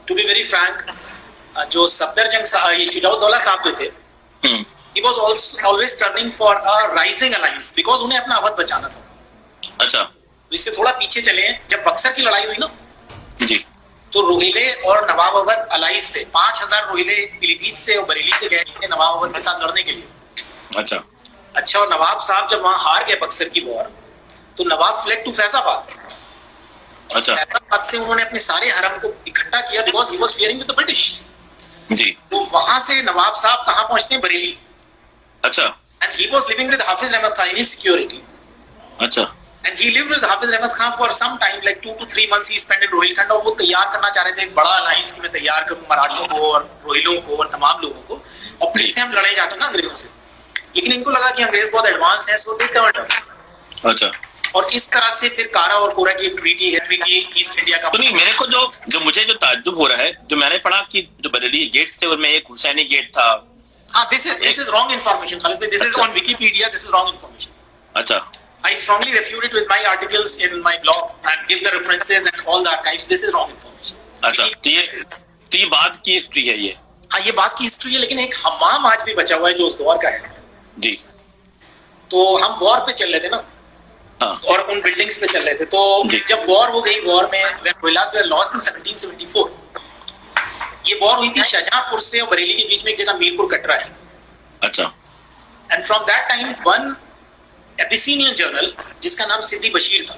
टू बी वेरी फ्रैंक, जो सफदरजंग ये शुजाउद्दौला साहब जो थे, he was also always turning for a rising alliance because उन्हें अपना अवध बचाना था। अच्छा, तो इससे थोड़ा पीछे चले, जब बक्सर की लड़ाई हुई ना जी, तो रोहिले और नवाब अवध अलाइज थे। 5000 रोहिले पीलीभीत से और बरेली से गए थे नवाब अवध के साथ लड़ने के लिए। अच्छा, अच्छा, और नवाब साहब जब वहां हार गए बक्सर की वॉर, तो नवाब फ्लेड टू फैजाबाद। अच्छा, फैजाबाद से उन्होंने अपने सारे हरम को इकट्ठा किया because he was fearing with the British. जी, तो वहां से नवाब साहब कहां पहुंचते हैं? बरेली। अच्छा, and he was living with Hafiz Rahmat Khan in his security. अच्छा, And he lived with Hafiz Rahmat Khan for some time, like 2 to 3 months he spent in Rohilkhand, और वो तैयार करना चाह रहे थे एक बड़ा अलायंस कि मैं तैयार करूं मराठों को और रोहिलों को और तमाम लोगों को, और फिर से हम लड़े जाके ना अंग्रेजों से। लेकिन इनको लगा कि अंग्रेज बहुत एडवांस हैं, सो दे टर्न्ड। अच्छा, और इस तरह से फिर कारा और कोरा की एक ट्रीटी है, ट्रीटी ईस्ट इंडिया का। तो नहीं, मेरे को जो मुझे जो ताज्जुब हो रहा है, जो मैंने पढ़ा कि जो बरेली गेट्स थे उनमें एक हुसैनी गेट था। हाँ, this is wrong information Khalid भाई, this is on Wikipedia, this is wrong information. अच्छा, I strongly refute it with my articles in my blog and give the references and all the archives. This is wrong information. अच्छा, तो ये बात की history है ये? हाँ, ये बात की हिस्ट्री है, लेकिन एक हमाम आज भी बचा हुआ है जो उस दौर का है। जी। तो हम वॉर पे चल रहे थे ना, हाँ, और उन बिल्डिंग्स पे चल रहे थे, तो जब वॉर हो गई, वॉर में रोहिलास वर लॉस्ट इन 1774। ये वॉर हुई थी शाहजहांपुर से और बरेली के बीच में एक जगह मीरपुर कटरा है। अच्छा, and from that time one Abyssinian journal जिसका नाम सिद्दी बशीर था,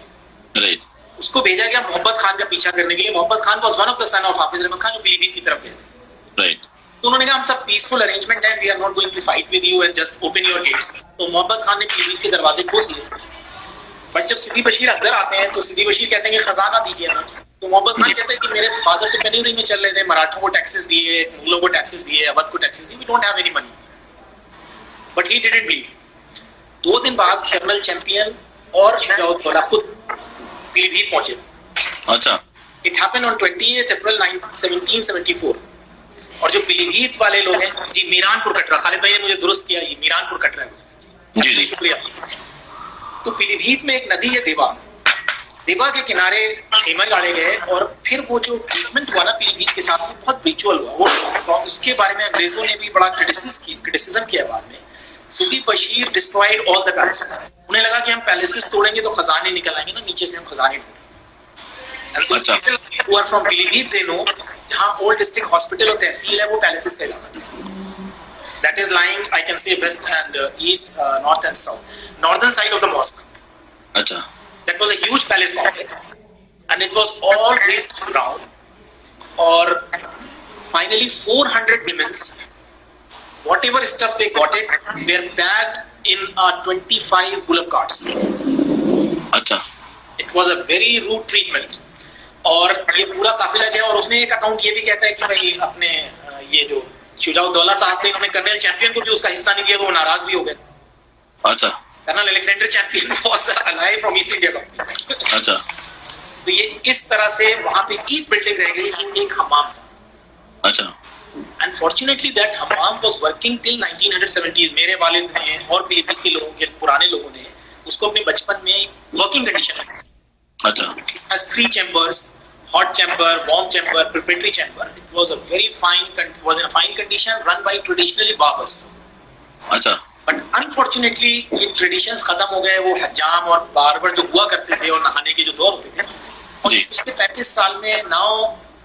राइट, उसको भेजा गया मोहम्मद खान का पीछा करने के लिए। Mohammad Khan was one of the son of Hafiz Rahmat Khan, जो पीलीभीत की तरफ गए थे। राइट, तो उन्होंने कहा हम सब पीसफुल अरेंजमेंट है, we are not going to fight with you and just open your gates. तो मोहम्मद खान ने पीलीभीत के दरवाजे खोल दिए। बट जब सिद्दी बशीर अंदर आते हैं तो सिद्दी बशीर कहते हैं कि खजाना दीजिए ना। तो मोहम्मद खान कहते हैं कि मेरे फादर तो पेन्यूरी में चल रहे थे, मराठों को टैक्सेस दिए, मुगलों को टैक्सेस दिए, अवध को टैक्सेस दिए, we don't have any money. But he didn't believe. 2 दिन बाद कर्नल चैंपियन और शुजाउद्दौला खुद पीलीभीत पहुंचे। अच्छा, इट हैपेंड ऑन 28 अप्रैल 1774। और जो पीलीभीत वाले लोग हैं, जी मीरानपुर कटरा, खालिद भाई ने मुझे दुरुस्त किया, ये मीरानपुर कटरा है। जी जी, शुक्रिया। तो पीलीभीत में एक नदी है देवा, देवा के किनारे खेमे गाड़े गए, और फिर वो जो ट्रीटमेंट हुआ ना पीलीभीत के साथ, वो बहुत रिचुअल हुआ। वो उसके बारे में अंग्रेजों ने भी बड़ा क्रिटिसिज्म किया बाद में। Siddi Bashir destroyed all the palaces. उन्हें लगा कि हम पैलेसेस तोड़ेंगे तो खजाने निकल आएंगे ना, नीचे से हम खजाने ढूंढेंगे। अच्छा, who are from Pilibhit they know जहाँ ओल्ड डिस्ट्रिक्ट हॉस्पिटल और तहसील है वो पैलेसेस का इलाका था। That is lying, I can say, west and east, north and south, northern side of the mosque. अच्छा, That was a huge palace complex, and it was all raised to ground. और finally 400 women's, whatever stuff they got it, were packed in 25 bullock carts. अच्छा, It was a very rude treatment. और ये पूरा काफिला गया, और उसमें एक अकाउंट ये भी कहता है कि भाई अपने ये जो शुजाउद्दौला साहब थे, इन्होंने कर्नल चैंपियन को भी उसका हिस्सा नहीं दिया, तो वो नाराज भी हो गए। अच्छा, colonel Alexander Champion was alive from East India Company. अच्छा, तो ये इस तरह से वहां पे एक बिल्डिंग रह गई जो एक हमाम था। अच्छा, unfortunately that Hamam was working till 1970s। मेरे वालिद ने और पीलीभीत के लोगों के पुराने लोगों ने उसको अपने बचपन में वर्किंग कंडीशन में अच्छा. It has 3 chambers, hot chamber, warm chamber, preparatory chamber. It was a very was in a fine condition, run by traditionally barbers. अच्छा. But unfortunately ये traditions खत्म हो गए. वो हज्जाम और बार्बर जो हुआ करते थे और नहाने के जो दौर होते थे, और पिछले 35 साल में now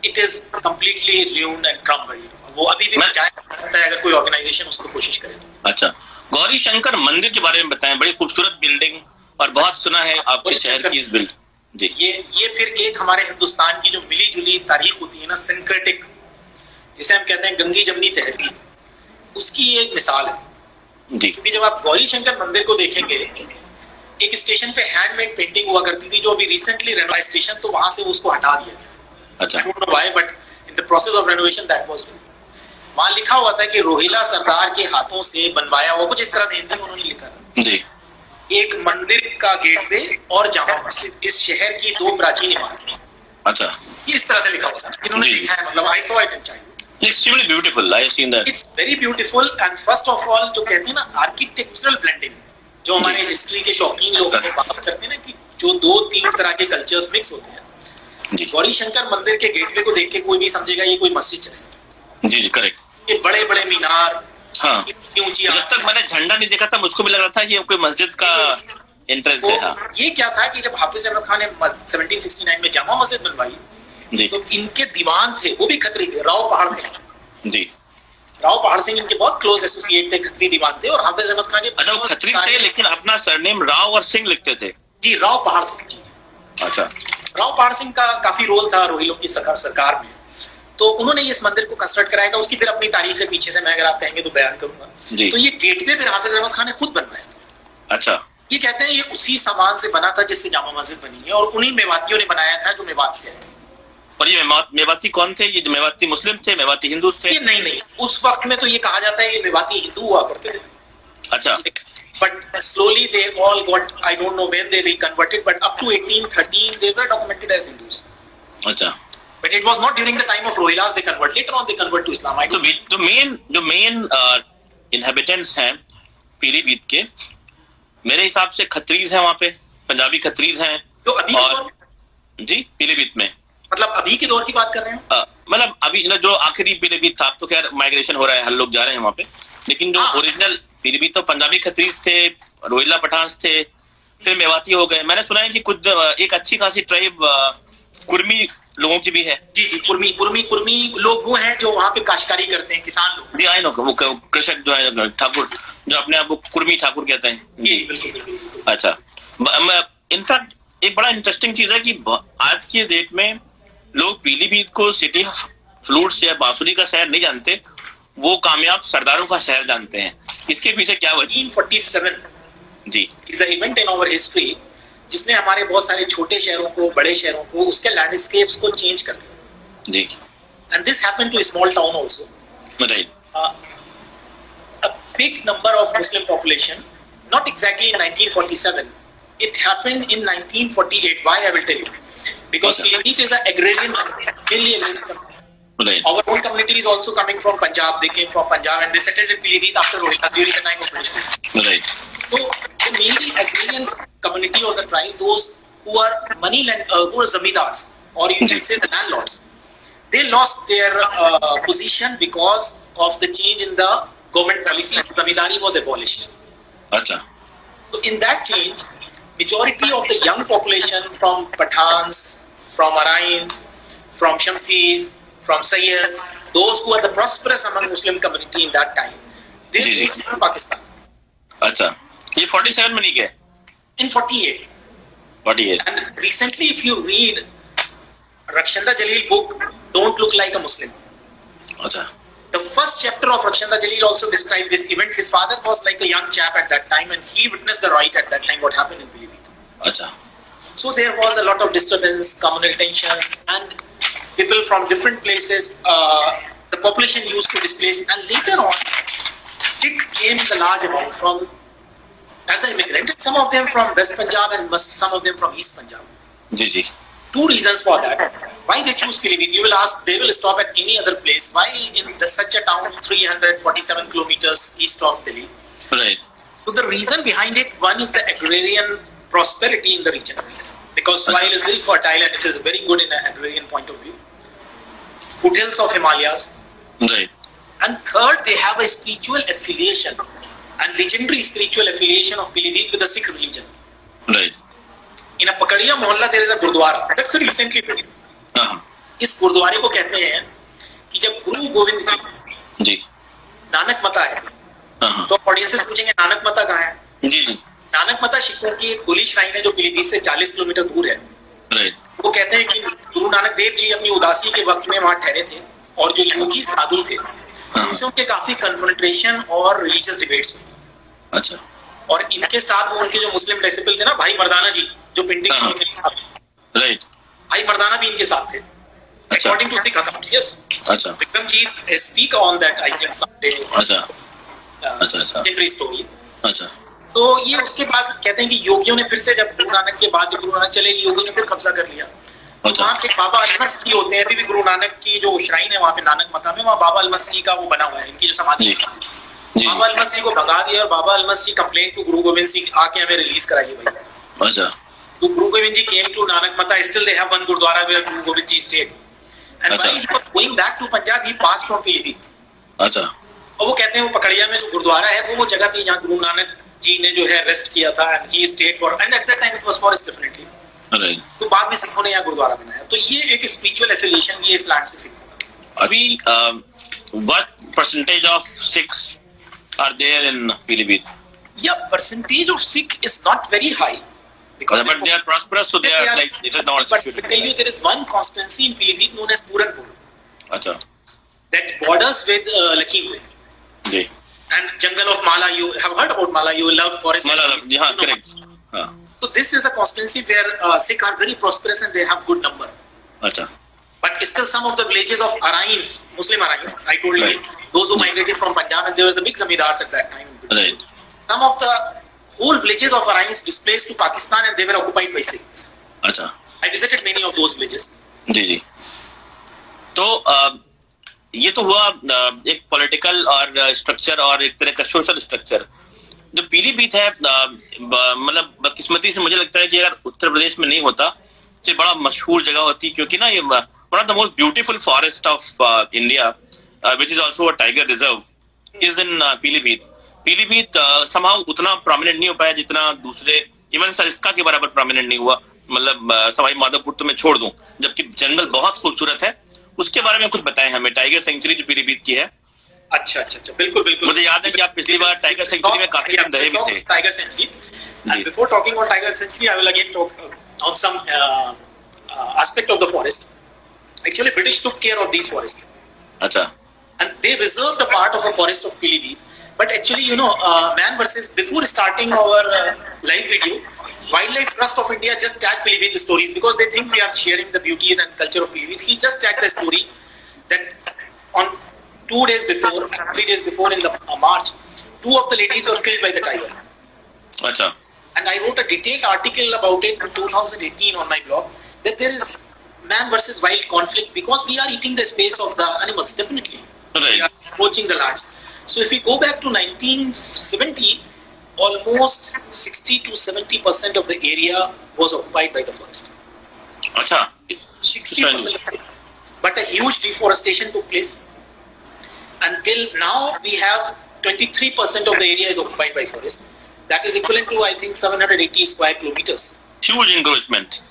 it is completely ruined and crumbled. वो अभी भी बचाया जा सकता है अगर कोई ऑर्गेनाइजेशन उसको कोशिश करे. अच्छा, गौरी शंकर मंदिर के बारे में बताएं. बड़ी खूबसूरत बिल्डिंग, और बहुत सुना है आपके शहर की इस बिल्ड. जी. ये फिर एक हमारे हिंदुस्तान की जो मिली जुली तारीख होती है ना, सिंक्रेटिक, जिसे हम कहते हैं गंगी जमनी तहजीब, उसकी ये एक मिसाल है. जी. क्योंकि जब आप गौरी शंकर मंदिर को देखेंगे, एक स्टेशन पे हैंडमेड पेंटिंग हुआ करती थी जो अभी रिसेंटली रेनोवेट स्टेशन, तो वहां से उसको हटा दिया गया. अच्छा. I don't know why, but in the process of renovation that was done. वहां लिखा हुआ था कि रोहिला सरदार के हाथों से बनवाया हुआ, कुछ इस तरह से हिंदी में उन्होंने लिखा था. जी. एक मंदिर का गेटवे और जामा मस्जिद, इस शहर की 2 प्राचीन इमारतें. अच्छा. इस तरह से लिखा हुआ था. इन्होंने लिखा है, मतलब I saw it in China. Extremely beautiful. I have seen that. It's very beautiful, and first of all जो कहते हैं ना आर्किटेक्चरल ब्लेंडिंग, जो हमारे हिस्ट्री के शौकीन लोग बात करते हैं ना कि जो 2-3 तरह के कल्चर्स मिक्स होते हैं. गौरी शंकर मंदिर के गेटवे को देख के कोई भी समझेगा ये कोई मस्जिद जैसा. जी, करेक्ट. ये बड़े बड़े मीनार, हाँ. जब तक मैंने झंडा नहीं देखा था मुझको भी लग रहा था ये कोई मस्जिद का एंट्रेंस है. हाँ. ये क्या था कि जब हाफिज रहमत खान ने 1769 में जामा मस्जिद बनवाई, तो इनके दीवान थे, वो भी खत्री थे, राव पहाड़ सिंह. जी. राव पहाड़ सिंह इनके बहुत क्लोज एसोसिएट थे, खत्री दीवान थे. और हाफिज रहमत खान के अच्छा, वो खत्री थे लेकिन अपना सरनेम राव और सिंह लिखते थे. जी, राव पहाड़ सिंह. जी. अच्छा. राव पहाड़ सिंह का काफी रोल था रोहिलों की सरकार में, तो उन्होंने इस मंदिर को कंस्ट्रक्ट कराया था. उसकी फिर अपनी तारीख है पीछे से, मैं अगर आप कहेंगे तो बयान करूंगा. तो ये गेटवे फिर हाफिज रहमत खान ने खुद बनवाया. अच्छा. ये कहते हैं ये उसी सामान से बना था जिससे जामा मस्जिद बनी है, और उन्हीं मेवातियों ने बनाया था जो मेवात से है. और ये मेवाती कौन थे? ये मेवाती मुस्लिम थे, मेवाती हिंदू थे? ये नहीं, उस वक्त में तो ये कहा जाता है ये मेवाती हिंदू हुआ करते थे. अच्छा. But slowly they all got, I don't know when they reconverted, but up to 1813 they were documented as Hindus. अच्छा. But it was not during the time of Rohillas they converted. Later on they convert to Islam. तो जो main inhabitants हैं पीलीभीत के, मेरे हिसाब से खत्रीज हैं वहाँ पे, पंजाबी खत्रीज हैं. तो अभी और जी पीलीभीत में, मतलब अभी के दौर की बात कर रहे हैं. मतलब अभी जो आखिरी पीलीभीत था, तो खैर माइग्रेशन हो रहा है, हर लोग जा रहे हैं वहाँ पे, लेकिन जो ओरिजिनल पीलीभीत तो पंजाबी खत्रीज थे, रोहिल्ला पठान थे, फिर मेवाती हो गए. मैंने सुना है कि कुछ एक अच्छी खासी ट्राइब कुर्मी लोगों की भी है. जी, कुर्मी लोग वो हैं जो वहाँ पे काश्तकारी करते हैं, किसान लोग. जी, आई नो, वो कृषक जो है, ठाकुर, जो अपने आप को कुर्मी ठाकुर कहते हैं. जी, बिल्कुल. अच्छा. इनफैक्ट एक बड़ा इंटरेस्टिंग चीज है कि आज की डेट में लोग पीलीभीत को सिटी ऑफ फ्लूट्स या बांसुरी का शहर नहीं जानते, वो कामयाब सरदारों का शहर जानते हैं. इसके पीछे क्या वजह? 1947 जी is a event in our history जिसने हमारे बहुत सारे छोटे शहरों को, बड़े शहरों को, उसके लैंडस्केप्स को चेंज कर दिया. जी. And this happened to small town also. Right. A big number of Muslim population, not exactly in 1947, it happened in 1948. Why? I will tell you. Because Pilibhit is an agrarian, mainly agrarian community. Right. Our own community is also coming from Punjab. They came from Punjab and they settled in Pilibhit after Rohillas during the time of British. Right. So the mainly agrarian community or the tribe, those who are who are zamindars, or you can say the landlords, they lost their position because of the change in the government policy. Zamindari was abolished. Acha. So in that change, majority of the young population from Pathans, from Arains, from Shamsis, from Sayyids, those who are the prosperous among Muslim community in that time, they moved to Pakistan. Acha. ये 47 में नहीं गए? In 48. 48. And recently, if you read Rakshanda Jalil book, Don't Look Like a Muslim. Acha. The first chapter of Rakshanda Jalil also described this event. His father was like a young chap at that time, and he witnessed the riot at that time. What happened in Pilibhit? Acha. So there was a lot of disturbance, communal tensions, and people from different places. The population used to displace, and later on, it came the large amount from as an immigrant. Some of them from West Punjab and some of them from East Punjab. Ji ji. Two reasons for that. Why they choose Pilibhit? You will ask. They will stop at any other place. Why in such a town 347 kilometers east of Delhi? Right. So the reason behind it, one is the agrarian prosperity in the region. because soil is very fertile and it is very good in an agrarian point of view. Foothills of Himalayas. Right. And third, they have a spiritual affiliation and legendary spiritual affiliation of Pilibhit with the Sikh religion. Right. In a Pakadiya Mohalla, there is a Gurdwara. That's recently built. इस गुरुद्वारे को कहते हैं कि जब गुरु गोविंद जी नानक मता है, तो ऑडियंसेस पूछेंगे नानक मता कहाँ है? जी जी। नानक मता सिखों की एक होली श्राइन है जो पीलीभीत से 40 किलोमीटर दूर है। राइट। वो कहते हैं कि गुरु नानक देव जी अपनी उदासी के वक्त में वहां ठहरे थे और जो योगी साधु थे उनसे उनके काफी कन्फ्रंटेशन और रिलीजियस डिबेट्स हुई। अच्छा। और इनके साथ वो उनके जो मुस्लिम डिसिपल थे ना, भाई मर्दाना जी जो पेंटिंग राइट, भाई मर्दाना भी इनके साथ थे। According to Sikh accounts, yes. अच्छा। Vikramjit speak on that, I think someday. अच्छा। अच्छा अच्छा। Legendary story. अच्छा। तो ये उसके बाद कहते हैं कि योगियों ने फिर से जब गुरु नानक के बाद जब गुरु नानक चले, योगियों ने फिर कब्जा कर लिया। अच्छा। वहाँ के बाबा अलमस जी होते हैं, अभी भी गुरु नानक की जो श्राइन है वहाँ पे नानक मता में, वहाँ बाबा अलमस जी का वो बना हुआ है, इनकी जो समाधि है। बाबा अलमस जी को भगा दिया और बाबा अलमस जी कंप्लेंट टू गुरु गोविंद सिंह आके हमें रिलीज कराइए भाई। अच्छा। तो गुरु गोविंद जी came to नानक मता, still they have one Gurdwara where Guru Gobind Ji stayed. And while he was going back to Punjab, he passed from Pilibhit. अच्छा। और वो कहते हैं वो पकड़िया में जो गुरुद्वारा है वो जगह थी जहाँ गुरु नानक जी ने जो है रेस्ट किया था, and he stayed for, and at that time it was forest definitely. Right. तो बाद में सिखों ने यहाँ गुरुद्वारा बनाया। तो ये एक स्पिरिचुअल एफिलिएशन ये इस लैंड से सिखों का। अभी what percentage of Sikhs are there in Pilibhit? Yeah, percentage of Sikh is not very high. But they are prosperous, so they are like, it is not. But I tell you, there is one constituency in Pilibhit known as Puranpur. अच्छा। That borders with Lakhimpur. Ji. And jungle of Mala, you have heard about Mala, you love forest. Mala, हाँ, correct. हाँ। So this is a constituency where Sikh are very prosperous and they have good number. अच्छा। But still some of the villages of Arains, Muslim Arains, I told you, those who migrated from Punjab and they were the big zamindars at that time. Right. Some of the whole villages of Arains displaced to Pakistan and they were occupied by Sikhs. अच्छा। I visited many of those villages. जी जी। तो ये तो हुआ एक political और structure और एक तरह का सोशल स्ट्रक्चर। जो पीलीभीत है, मतलब बदकिस्मती से मुझे लगता है कि अगर उत्तर प्रदेश में नहीं होता तो ये बड़ा मशहूर जगह होती, क्योंकि ना ये one of the most beautiful forest of India which is also a tiger reserve is in Pilibhit. Pilibhit somehow उतना प्रोमिनेंट नहीं हो पाया जितना दूसरे, इवन सरिस्का के बराबर प्रोमिनेंट नहीं हुआ। मतलब सवाई माधोपुर तो मैं छोड़ दूं, जबकि जंगल बहुत खूबसूरत है। उसके बारे में कुछ बताएं हमें, टाइगर सेंचुरी जो पीलीभीत की है। अच्छा अच्छा अच्छा, बिल्कुल बिल्कुल। मुझे याद है कि आप पिछली बार टाइगर सेंचुरी में काफी दिन रहे भी थे। Tiger century, and before talking on tiger sanctuary, I will again talk on some aspect of the forest. Actually, British took care of these forests. अच्छा। And they reserved a part of a forest of Pilibhit. But actually, you know, man versus, before starting our live video, Wildlife Trust of India just tagged Pilibhit stories because they think we are sharing the beauties and culture of Pilibhit. He just tagged a story that on 2 days before, 3 days before in the March, 2 of the ladies were killed by the tiger. अच्छा। And I wrote a detailed article about it in 2018 on my blog, that there is man versus wild conflict because we are eating the space of the animals, definitely. Right. We are approaching the lands. So if we go back to 1970, almost 60 to 70% of the area was occupied by the forest. अच्छा। 60% of it. But a huge deforestation took place. Until now, we have 23% of the area is occupied by forest. That is equivalent to, I think, 780 square kilometers. Huge encroachment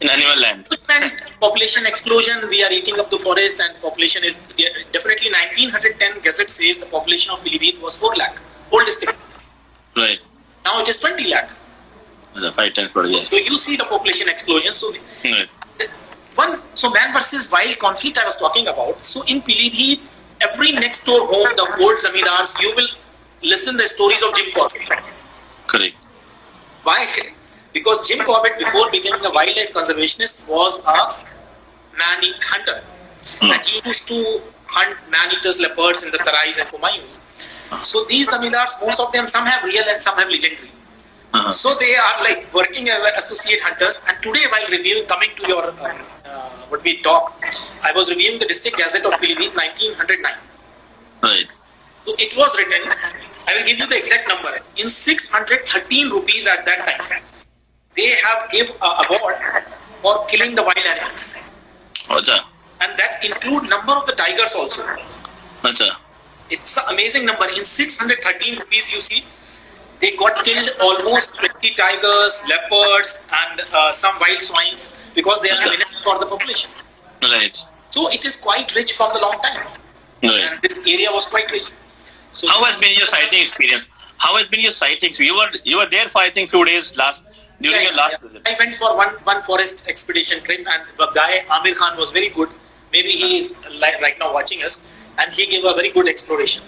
in animal land. And population explosion, we are eating up the forest and population is definitely 1910 Gazette says the population of Pilibhit was 4 lakh, whole district. Right. Now it is 20 lakh. 5 times per year. So you see the population explosion. So Right. so man versus wild conflict I was talking about. So in Pilibhit, every next door home, the old zamindars, you will listen the stories of Jim Corbett. Correct. Why? Because Jim Corbett, before becoming a wildlife conservationist, was a hunter. And he used to hunt man-eaters, leopards in the Tarais and Humayuns. So these zamindars, most of them, some have real and some have legendary. So they are like working as associate hunters. And today, while reviewing, coming to your what we talk, I was reviewing the District Gazette of Pilibhit, 1909. Right. So it was written, I will give you the exact number, in 613 rupees at that time. they have give a award for killing the wild animals. अच्छा. And that include number of the tigers also. अच्छा. It's an amazing number. In 613 rupees, you see, they got killed almost 20 tigers, leopards, and some wild swines because they are enough for the population. Right. So it is quite rich from the long time. Right. And this area was quite rich. So how has been your sighting experience? How has been your sightings? You were there for I think few days during your last visit. I went for one forest expedition trip, and the guy Amir Khan was very good. Maybe he is right now watching us, and he gave a very good exploration.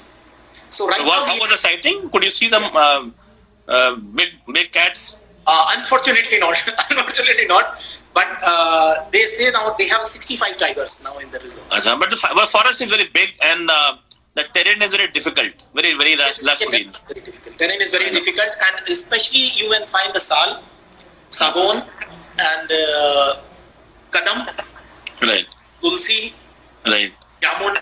So right now, how was the sighting? Could you see them big cats? Unfortunately not. Unfortunately not. But they say now they have 65 tigers now in the reserve. But the forest is very big, and the terrain is very difficult, very lush terrain. Very difficult. Terrain is very difficult, and especially you can find the sal, sagon, and kadam, right, tulsi, right, jamun.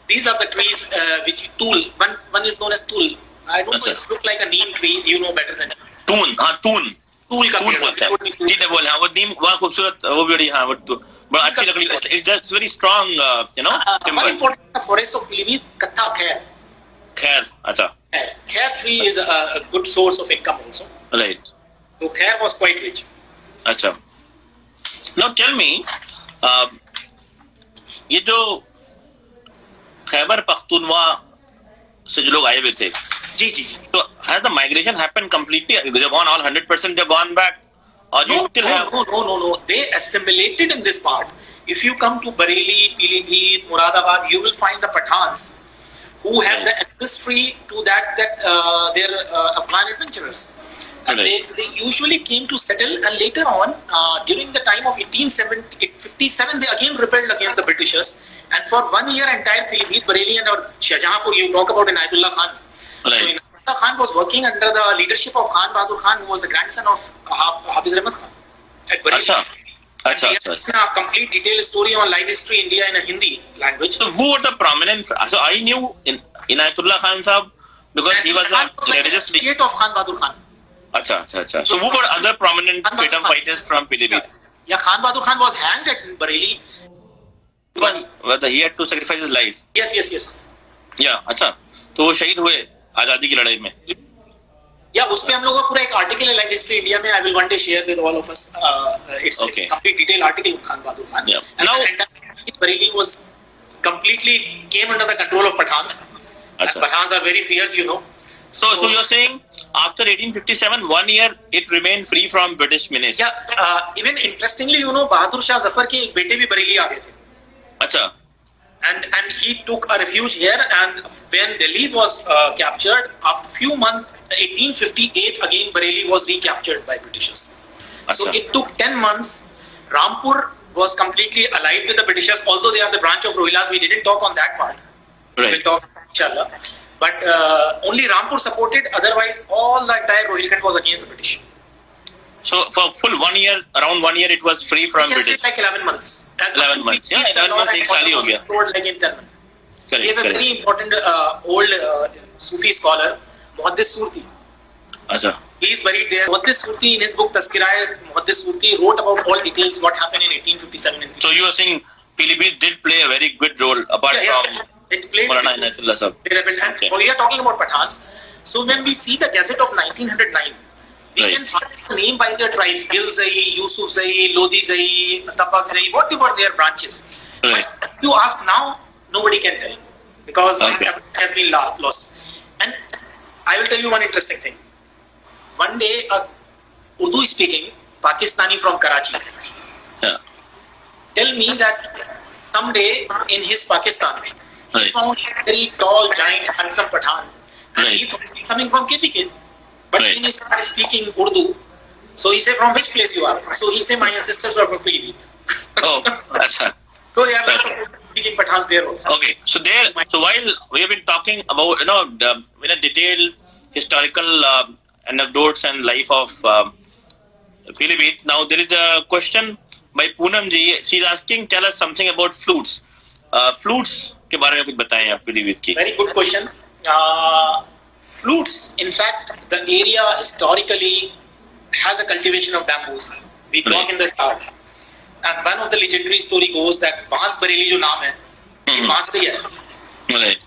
These are the trees which tool. One is known as tool. I don't know. It looks like a neem tree. You know better than toon. Toon. Tool बोलते हैं. ठीक है बोले. हाँ वो नीम वहाँ खूबसूरत वो बड़ी हाँ वो बड़ा अच्छी लकड़ी. It's just very strong, you know. One important forest of Pilibhit, Katha Khair. Khair, अच्छा. Khair tree is a good source of income also. Right. So Khair was quite rich. अच्छा. Now tell me, ये जो खैबर पख्तूनवा से जो लोग आए हुए थे. जी. So has the migration happened completely? They've gone all 100%. They've gone back, or you still have? No. They assimilated in this part. If you come to Bareilly, Pilibhit, Muradabad, you will find the Pathans who have the ancestry to that they're Afghan adventurers, and they usually came to settle. And later on, during the time of 1857, they again rebelled against the Britishers. And for 1 year, entire Pilibhit, Bareilly, and Shahjahanpur, you talk about Inayatullah Khan. Right. So Inayatullah Khan was working under the leadership of Khan Bahadur Khan, who was the grandson of Hafiz Rahmat Khan at Bareilly. Achha. A complete detailed story on life history India in a Hindi language. So who were the prominent? So I knew Inayatullah Khan Sahab because he was the religious leader of Khan Bahadur Khan. Achha. So who were other prominent freedom fighters from Pilibhit? Yeah, Khan Bahadur Khan was hanged at Bareilly. He had to sacrifice his life. Yes. Yeah, अच्छा. तो वो शहीद हुए आजादी की लड़ाई में. या उसपे हम लोगों का पूरा एक आर्टिकल है लाइफ हिस्ट्री इंडिया में. I will one day share with all of us. It's a complete detailed article of Khan Bahadur Khan. Yeah. And now Bareilly was completely came under the control of Pathans. And Pathans are very fierce, you know. So you're saying after 1857, 1 year it remained free from British menace. Yeah. Even interestingly, you know, Bahadur Shah Zafar के एक बेटे भी बरेली आ गए थे. अच्छा. And he took a refuge here, and when Delhi was captured, after few months, 1858, again Bareilly was recaptured by Britishers. So it took 10 months. Rampur was completely allied with the Britishers, although they are the branch of Rohillas. We didn't talk on that part. Right. We'll talk inshallah. But only Rampur supported, otherwise all the entire Rohilkhand was against the British. So for full 1 year, around 1 year, it was free from British. Yes, like 11 months. 11 months. Yeah, 11 months. एक साल ही हो गया. Like in 10 months. Correct. We have a very important old Sufi scholar, Muhaddis Surti. अच्छा. He is buried there. Muhaddis Surti, in his book Tazkirah Muhaddis Surti, wrote about all details what happened in 1857. So you are saying Pilibhit did play a very good role apart from it played Maulana Inayatullah Sahab. We are talking about Pathans. So when we see the Gazette of 1909, we can find the name by their tribes: Gil Zai, Yusuf Zai, Lodi Zai, Tapak Zai, whatever their branches. Right. But if you ask now, nobody can tell because it has been lost. And I will tell you one interesting thing. One day, a Urdu-speaking Pakistani from Karachi tell me that someday in his Pakistan, he found a very tall, giant, handsome Pathan, and he was coming from KPK. But when he started speaking Urdu, so he said, "From which place you are?" So he said, "My ancestors were from Pilibhit." Oh, that's right. So they are speaking Pathans there also. Okay, so while we have been talking about in a detailed historical anecdotes and life of Pilibhit, now there is a question by Poonam ji. She's asking, tell us something about flutes. Flutes के बारे में कुछ बताएं आप Pilibhit की. Very good question. Flutes, in fact, the area historically has a cultivation of bamboos. We walk in the south, and one of the legendary story goes that Bareilly जो नाम है, ये बांस से ही है. Right.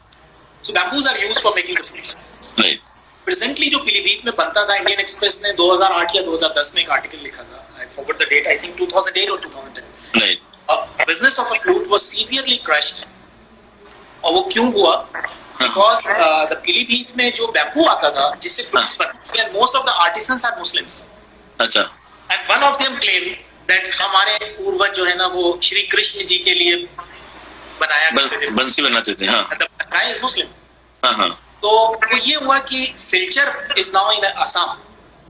So bamboos are used for making the fruits. Right. Presently जो पीलीभीत में बनता था, इंडियन एक्सप्रेस ने 2008 या 2010 में एक आर्टिकल लिखा था. I forgot the date. I think 2008 or 2010. Right. Business of a flute was severely crushed. और वो क्यों हुआ? Because the पीलीभीत में जो बैम्बू आता था जिससे फ्लूट्स बनते थे, and most of the artisans are Muslims. अच्छा. And one of them claimed that हमारे पूर्वज जो है ना वो श्री कृष्ण जी के लिए बनाया करते थे. बंसी बनाते थे. हाँ. The guy is Muslim. हाँ. तो वो ये हुआ कि Silchar is now in Assam.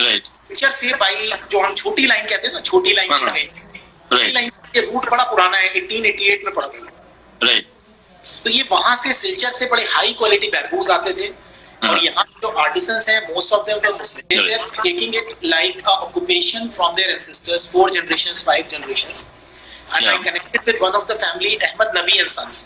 Right. Silchar से भाई जो हम छोटी लाइन कहते हैं ना, छोटी लाइन कहते हैं. छोटी लाइन के रूट बड़ा पुराना है, 1888 में पड़ा था. Right. तो ये वहां से सिलचर से बड़े हाई क्वालिटी बैम्बूज आते थे. और यहाँ जो आर्टिसंस हैं, most of them were Muslim. They were taking it like a occupation from their ancestors, 4 generations, 5 generations. And I connected with one of the family, Ahmad Nabi and Sons.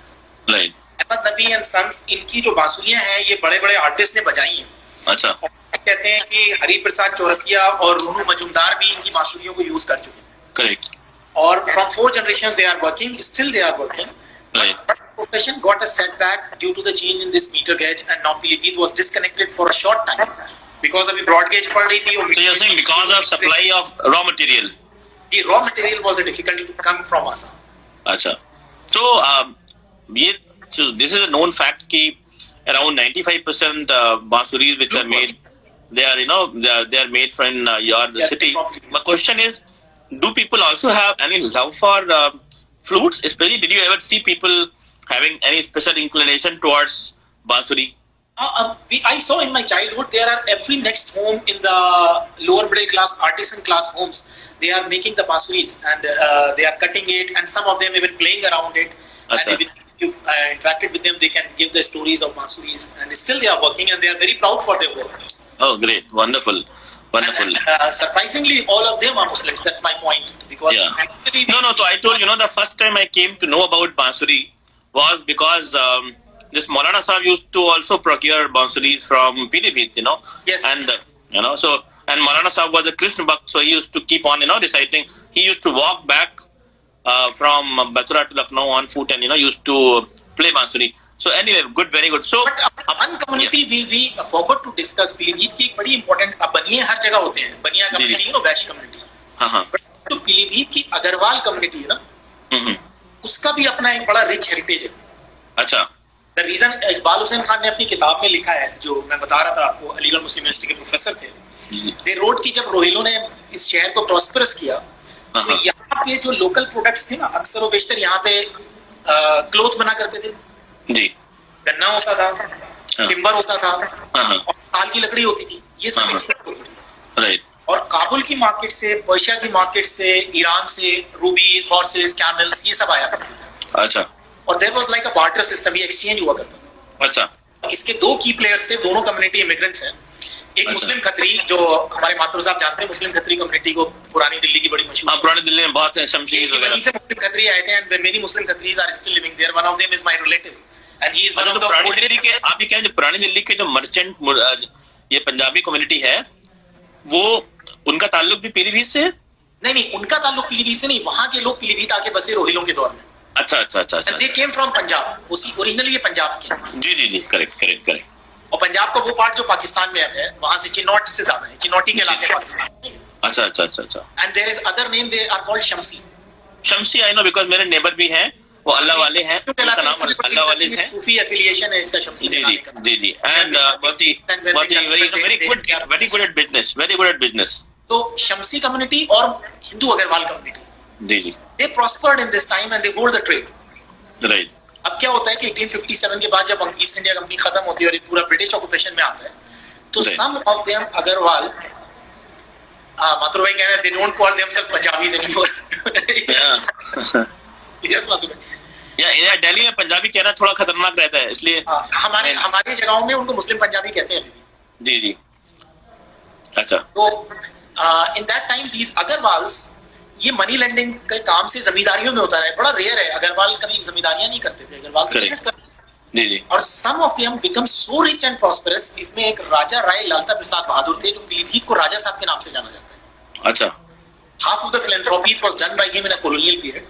Right. Ahmad Nabi and Sons, इनकी जो बांसुरियां हैं ये बड़े बड़े artist ने बजाई हैं. अच्छा. कहते हैं कि हरि प्रसाद चौरसिया और रोनू मजूमदार भी इनकी बांसुरियों को यूज कर चुके हैं. Correct. और from 4 generations they are working, still they are working. Right. But profession got a setback due to the change in this meter gauge, and now Pilibhit was disconnected for a short time because अभी broad gauge पड़ रही थी. So you're saying because of supply of raw material? The raw material was a difficult to come from Assam. अच्छा. तो ये so this is a known fact कि around 95% bansuris which are made, they are they are made from your city. My question is, do people also have any love for flutes? Especially, did you ever see people having any special inclination towards bansuri? I saw in my childhood there are every next home in the lower middle class, artisan class homes. They are making the bansuris and they are cutting it, and some of them even playing around it. Achha. And if you interacted with them, they can give the stories of bansuris, and still they are working and they are very proud for their work. Oh, great, wonderful. Wonderful. And, surprisingly, all of them are Muslims. That's my point. Because actually, no. So I told the first time I came to know about bansuri was because this Maulana Sahab used to also procure bansuris from Pilibhit, Yes. And so and Maulana Sahab was a Krishna Bhakt, so he used to keep on reciting. He used to walk back from Mathura to Lucknow on foot and used to play bansuri. So anyway, good, very good. So but one community we forgot to discuss. Pilibhit की एक बड़ी important, बनिए हर जगह होते हैं. बनिया community, वैश्य community. हाँ. तो पीलीभीत की अग्रवाल कम्युनिटी है ना, उसका भी अपना एक बड़ा रिच हेरिटेज है. अच्छा. द रीजन, इकबाल हुसैन खान ने अपनी किताब में लिखा है, जो मैं बता रहा था आपको, अलीगढ़ मुस्लिम यूनिवर्सिटी के प्रोफेसर थे. दे रोड की जब रोहिलों ने इस शहर को प्रॉस्परस किया, तो यहाँ पे जो लोकल प्रोडक्ट्स थे ना, अक्सर और बेशतर यहाँ पे क्लोथ बना करते थे. जी. गन्ना होता था, टिम्बर होता था, और ताल की लकड़ी होती थी. ये सब एक्सपोर्ट होती थी. राइट. और काबुल की मार्केट से, पर्शिया की मार्केट से, ईरान से रूबीज, हॉर्सेस, कैमल्स, ये सब आया करते थे. अच्छा. और there was like a barter system, ये एक्सचेंज हुआ करता था. अच्छा. इसके 2 की प्लेयर्स थे, दोनों कम्युनिटी इमिग्रेंट्स हैं. एक मुस्लिम खत्री, जो हमारे मातुर साहब जानते हैं, मुस्लिम खत्री कम्युनिटी को पुरानी दिल्ली की बड़ी मशहूर. पुरानी दिल्ली में बहुत है, शमशीर वगैरह. वहीं से मुस्लिम खत्री आए थे, and many Muslim Khatris are still living there. One of them is my relative and he is one of the पुरानी दिल्ली के. आप ये कह रहे हैं पुरानी दिल्ली के जो मर्चेंट, ये पंजाबी कम्युनिटी है, वो उनका ताल्लुक भी पीलीभीत से है? नहीं, उनका ताल्लुक पीलीभीत से नहीं. वहां के लोग पीलीभीत आके बसे रोहिलों के दौर में. अच्छा. दे केम फ्रॉम पंजाब. ओरिजिनली ये पंजाब के. जी. करेक्ट. और पंजाब का वो पार्ट जो पाकिस्तान में है, वहां से चिनौट से ज्यादा है. चिनौटी के इलाके पाकिस्तान में. अच्छा. And there is other name, they are called Shamsi. I know, because मेरे नेबर भी हैं, वो अल्लाह वाले हैं. उनका नाम अल्लाह वाले हैं. सूफी एफिलिएशन है इसका शमसी. जी. And very good at business. तो शमसी कम्युनिटी और हिंदू अग्रवाल कम्युनिटी, जी. they prospered in this time and they hold the trade. Right. अब क्या होता है कि 1857 के बाद जब ईस्ट इंडिया कंपनी खत्म होती है और पूरा ब्रिटिश ऑक्यूपेशन में आता है, तो some of them Agarwal, Mathur भाई कह रहे हैं, they don't call themselves Punjabis anymore. Yes, Mathur भाई. या दिल्ली में पंजाबी कहना थोड़ा खतरनाक रहता है, इसलिए हमारे जगहों में उनको मुस्लिम पंजाबी कहते हैं. जी. अच्छा. तो in that time these Agarwals, ये मनी लेंडिंग के काम से जमींदारियों में होता है. बड़ा रेयर है, अग्रवाल कभी जमींदारियां नहीं करते थे. अग्रवाल बिजनेस करते थे. जी. और some of them become so rich and prosperous. इसमें एक राजा राय लालता प्रसाद बहादुर थे, जो पीलीभीत को राजा साहब के नाम से जाना जाता है. अच्छा. Half of the philanthropies was done by him in a colonial period.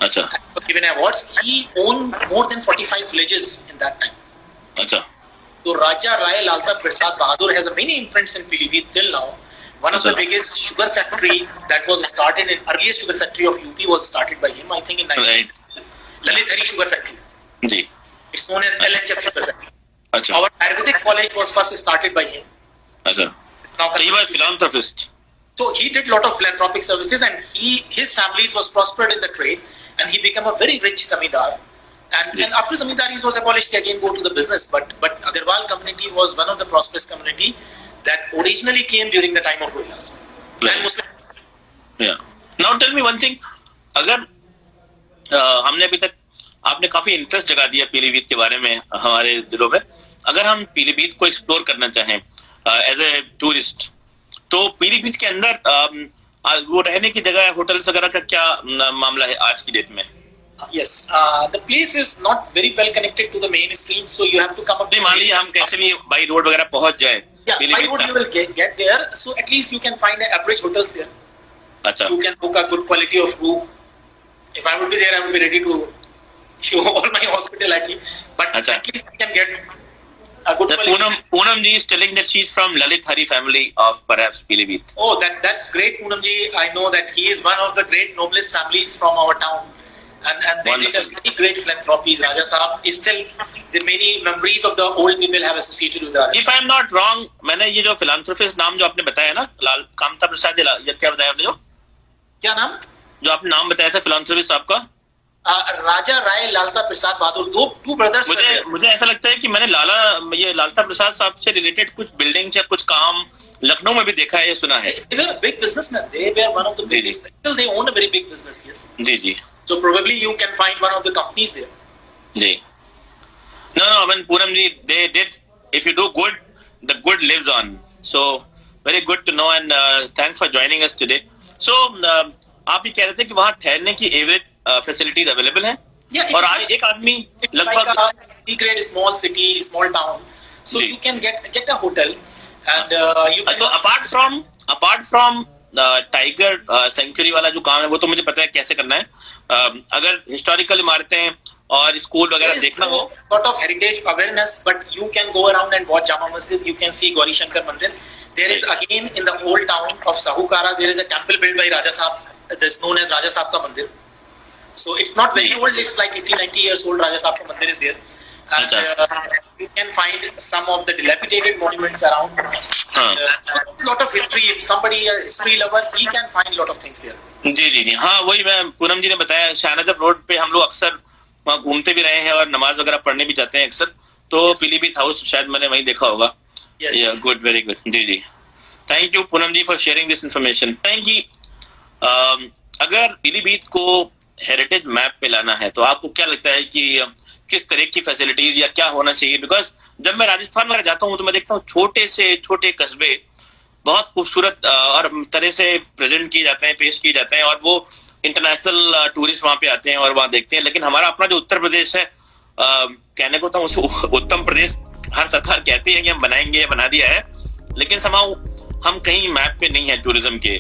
अच्छा. Given awards, he owned more than 45 villages in that time. अच्छा. So Raja Rai Lalta Prasad Bahadur has a many imprints in Pilibhit till now. One of the biggest sugar factory that was started in earliest sugar factory of UP was started by him, I think in 19. Lalitari Sugar Factory. Ji. It's known as LHF Sugar Factory. अच्छा. Our Ayurvedic college was first started by him. अच्छा. He was philanthropist. So he did lot of philanthropic services, and his families was prospered in the trade, and he became a very rich zamindar. And after zamindaris was abolished, he again go to the business. But Agarwal community was one of the prosperous community that originally came during the time of Rohillas. And Muslim. Yeah. Now tell me one thing. अगर हमने अभी तक आपने काफी interest जगा दिया पीलीभीत के बारे में हमारे दिलों में. अगर हम पीलीभीत को एक्सप्लोर करना चाहें एज ए टूरिस्ट, तो पीलीभीत के अंदर वो रहने की जगह होटल्स वगैरह का क्या मामला है आज की डेट में? Yes, the place is not very well connected to the main stream, so you have to come up. मान लीजिए हम कैसे भी बाई रोड वगैरह पहुंच जाए. Yeah, by road you will get there. So at least you can find average hotels there. अच्छा. You can book a good quality of room. If I would be there, I would be ready to show all my hospitality. But at least you can get a good quality. Poonam ji is telling that she's from Lalit Hari family of perhaps Pilibhit. Oh, that's great, Poonam ji. I know that he is one of the great noblest families from our town. And they did a very great philanthropies. Raja Sahab is still the many memories of the old people have associated with Raja. If I am not wrong, मैंने ये जो philanthropist नाम जो आपने बताया ना, लाल कामता प्रसाद या क्या बताया आपने? जो क्या नाम जो आपने नाम बताया था philanthropist आपका? राजा राय लालता प्रसाद बहादुर, टू ब्रदर्स. मुझे ऐसा लगता है कि मैंने लालता प्रसाद साहब से रिलेटेड कुछ बिल्डिंग या कुछ काम लखनऊ में भी देखा है, ये सुना है. They were a big businessman. They were one of the biggest. Still they own a very big business. Yes. Ji. So probably you can find one of the companies there. Ji. No, I mean Poonam ji, they did. If you do good, the good lives on. So very good to know, and thanks for joining us today. So आप ये कह रहे थे कि वहाँ ठहरने की average facilities available हैं. और आज एक आदमी लगभग grade small city, small town. So you can get a hotel, and you can. तो apart from टाइगर सेंचुरी वाला जो काम है वो तो मुझे पता है कैसे करना है. अगर हिस्टोरिकल इमारतें और स्कूल वगैरह देखना हो, sort of heritage awareness, but you can go around and watch Jama Masjid. You can see Gauri Shankar Mandir. There is again in the old town of Sahukara, there is a temple built by Raja Sahab. That's known as Raja Sahab ka Mandir. So it's not very old. It's like 80-90 years old. Raja Sahab ka Mandir is there. And you can find some of the dilapidated monuments around. Lot of history. If somebody a history lover, he can find lot of things there. जी. हाँ, वही मैं पूनम जी ने बताया. शाहनजर road पे हम लोग अक्सर वहाँ घूमते भी रहे हैं और नमाज वगैरह पढ़ने भी जाते हैं अक्सर. तो पीलीभीत हाउस शायद मैंने वहीं देखा होगा. Yeah, good, very good. Ji. Thank you Poonam ji for sharing this information. Thank you. अगर पीलीभीत को हेरिटेज मैप पे लाना है तो आपको क्या लगता है कि किस तरह की फैसिलिटीज या क्या होना चाहिए? बिकॉज जब मैं राजस्थान में जाता हूँ तो मैं देखता हूँ छोटे से छोटे कस्बे बहुत खूबसूरत और तरह से प्रेजेंट किए जाते हैं, पेश किए जाते हैं, और वो इंटरनेशनल टूरिस्ट वहाँ पे आते हैं और वहाँ देखते हैं. लेकिन हमारा अपना जो उत्तर प्रदेश है, कहने को तो उत्तम प्रदेश हर सरकार कहती है कि हम बनाएंगे या बना दिया है, लेकिन समाउ हम कहीं मैप पे नहीं है टूरिज्म के.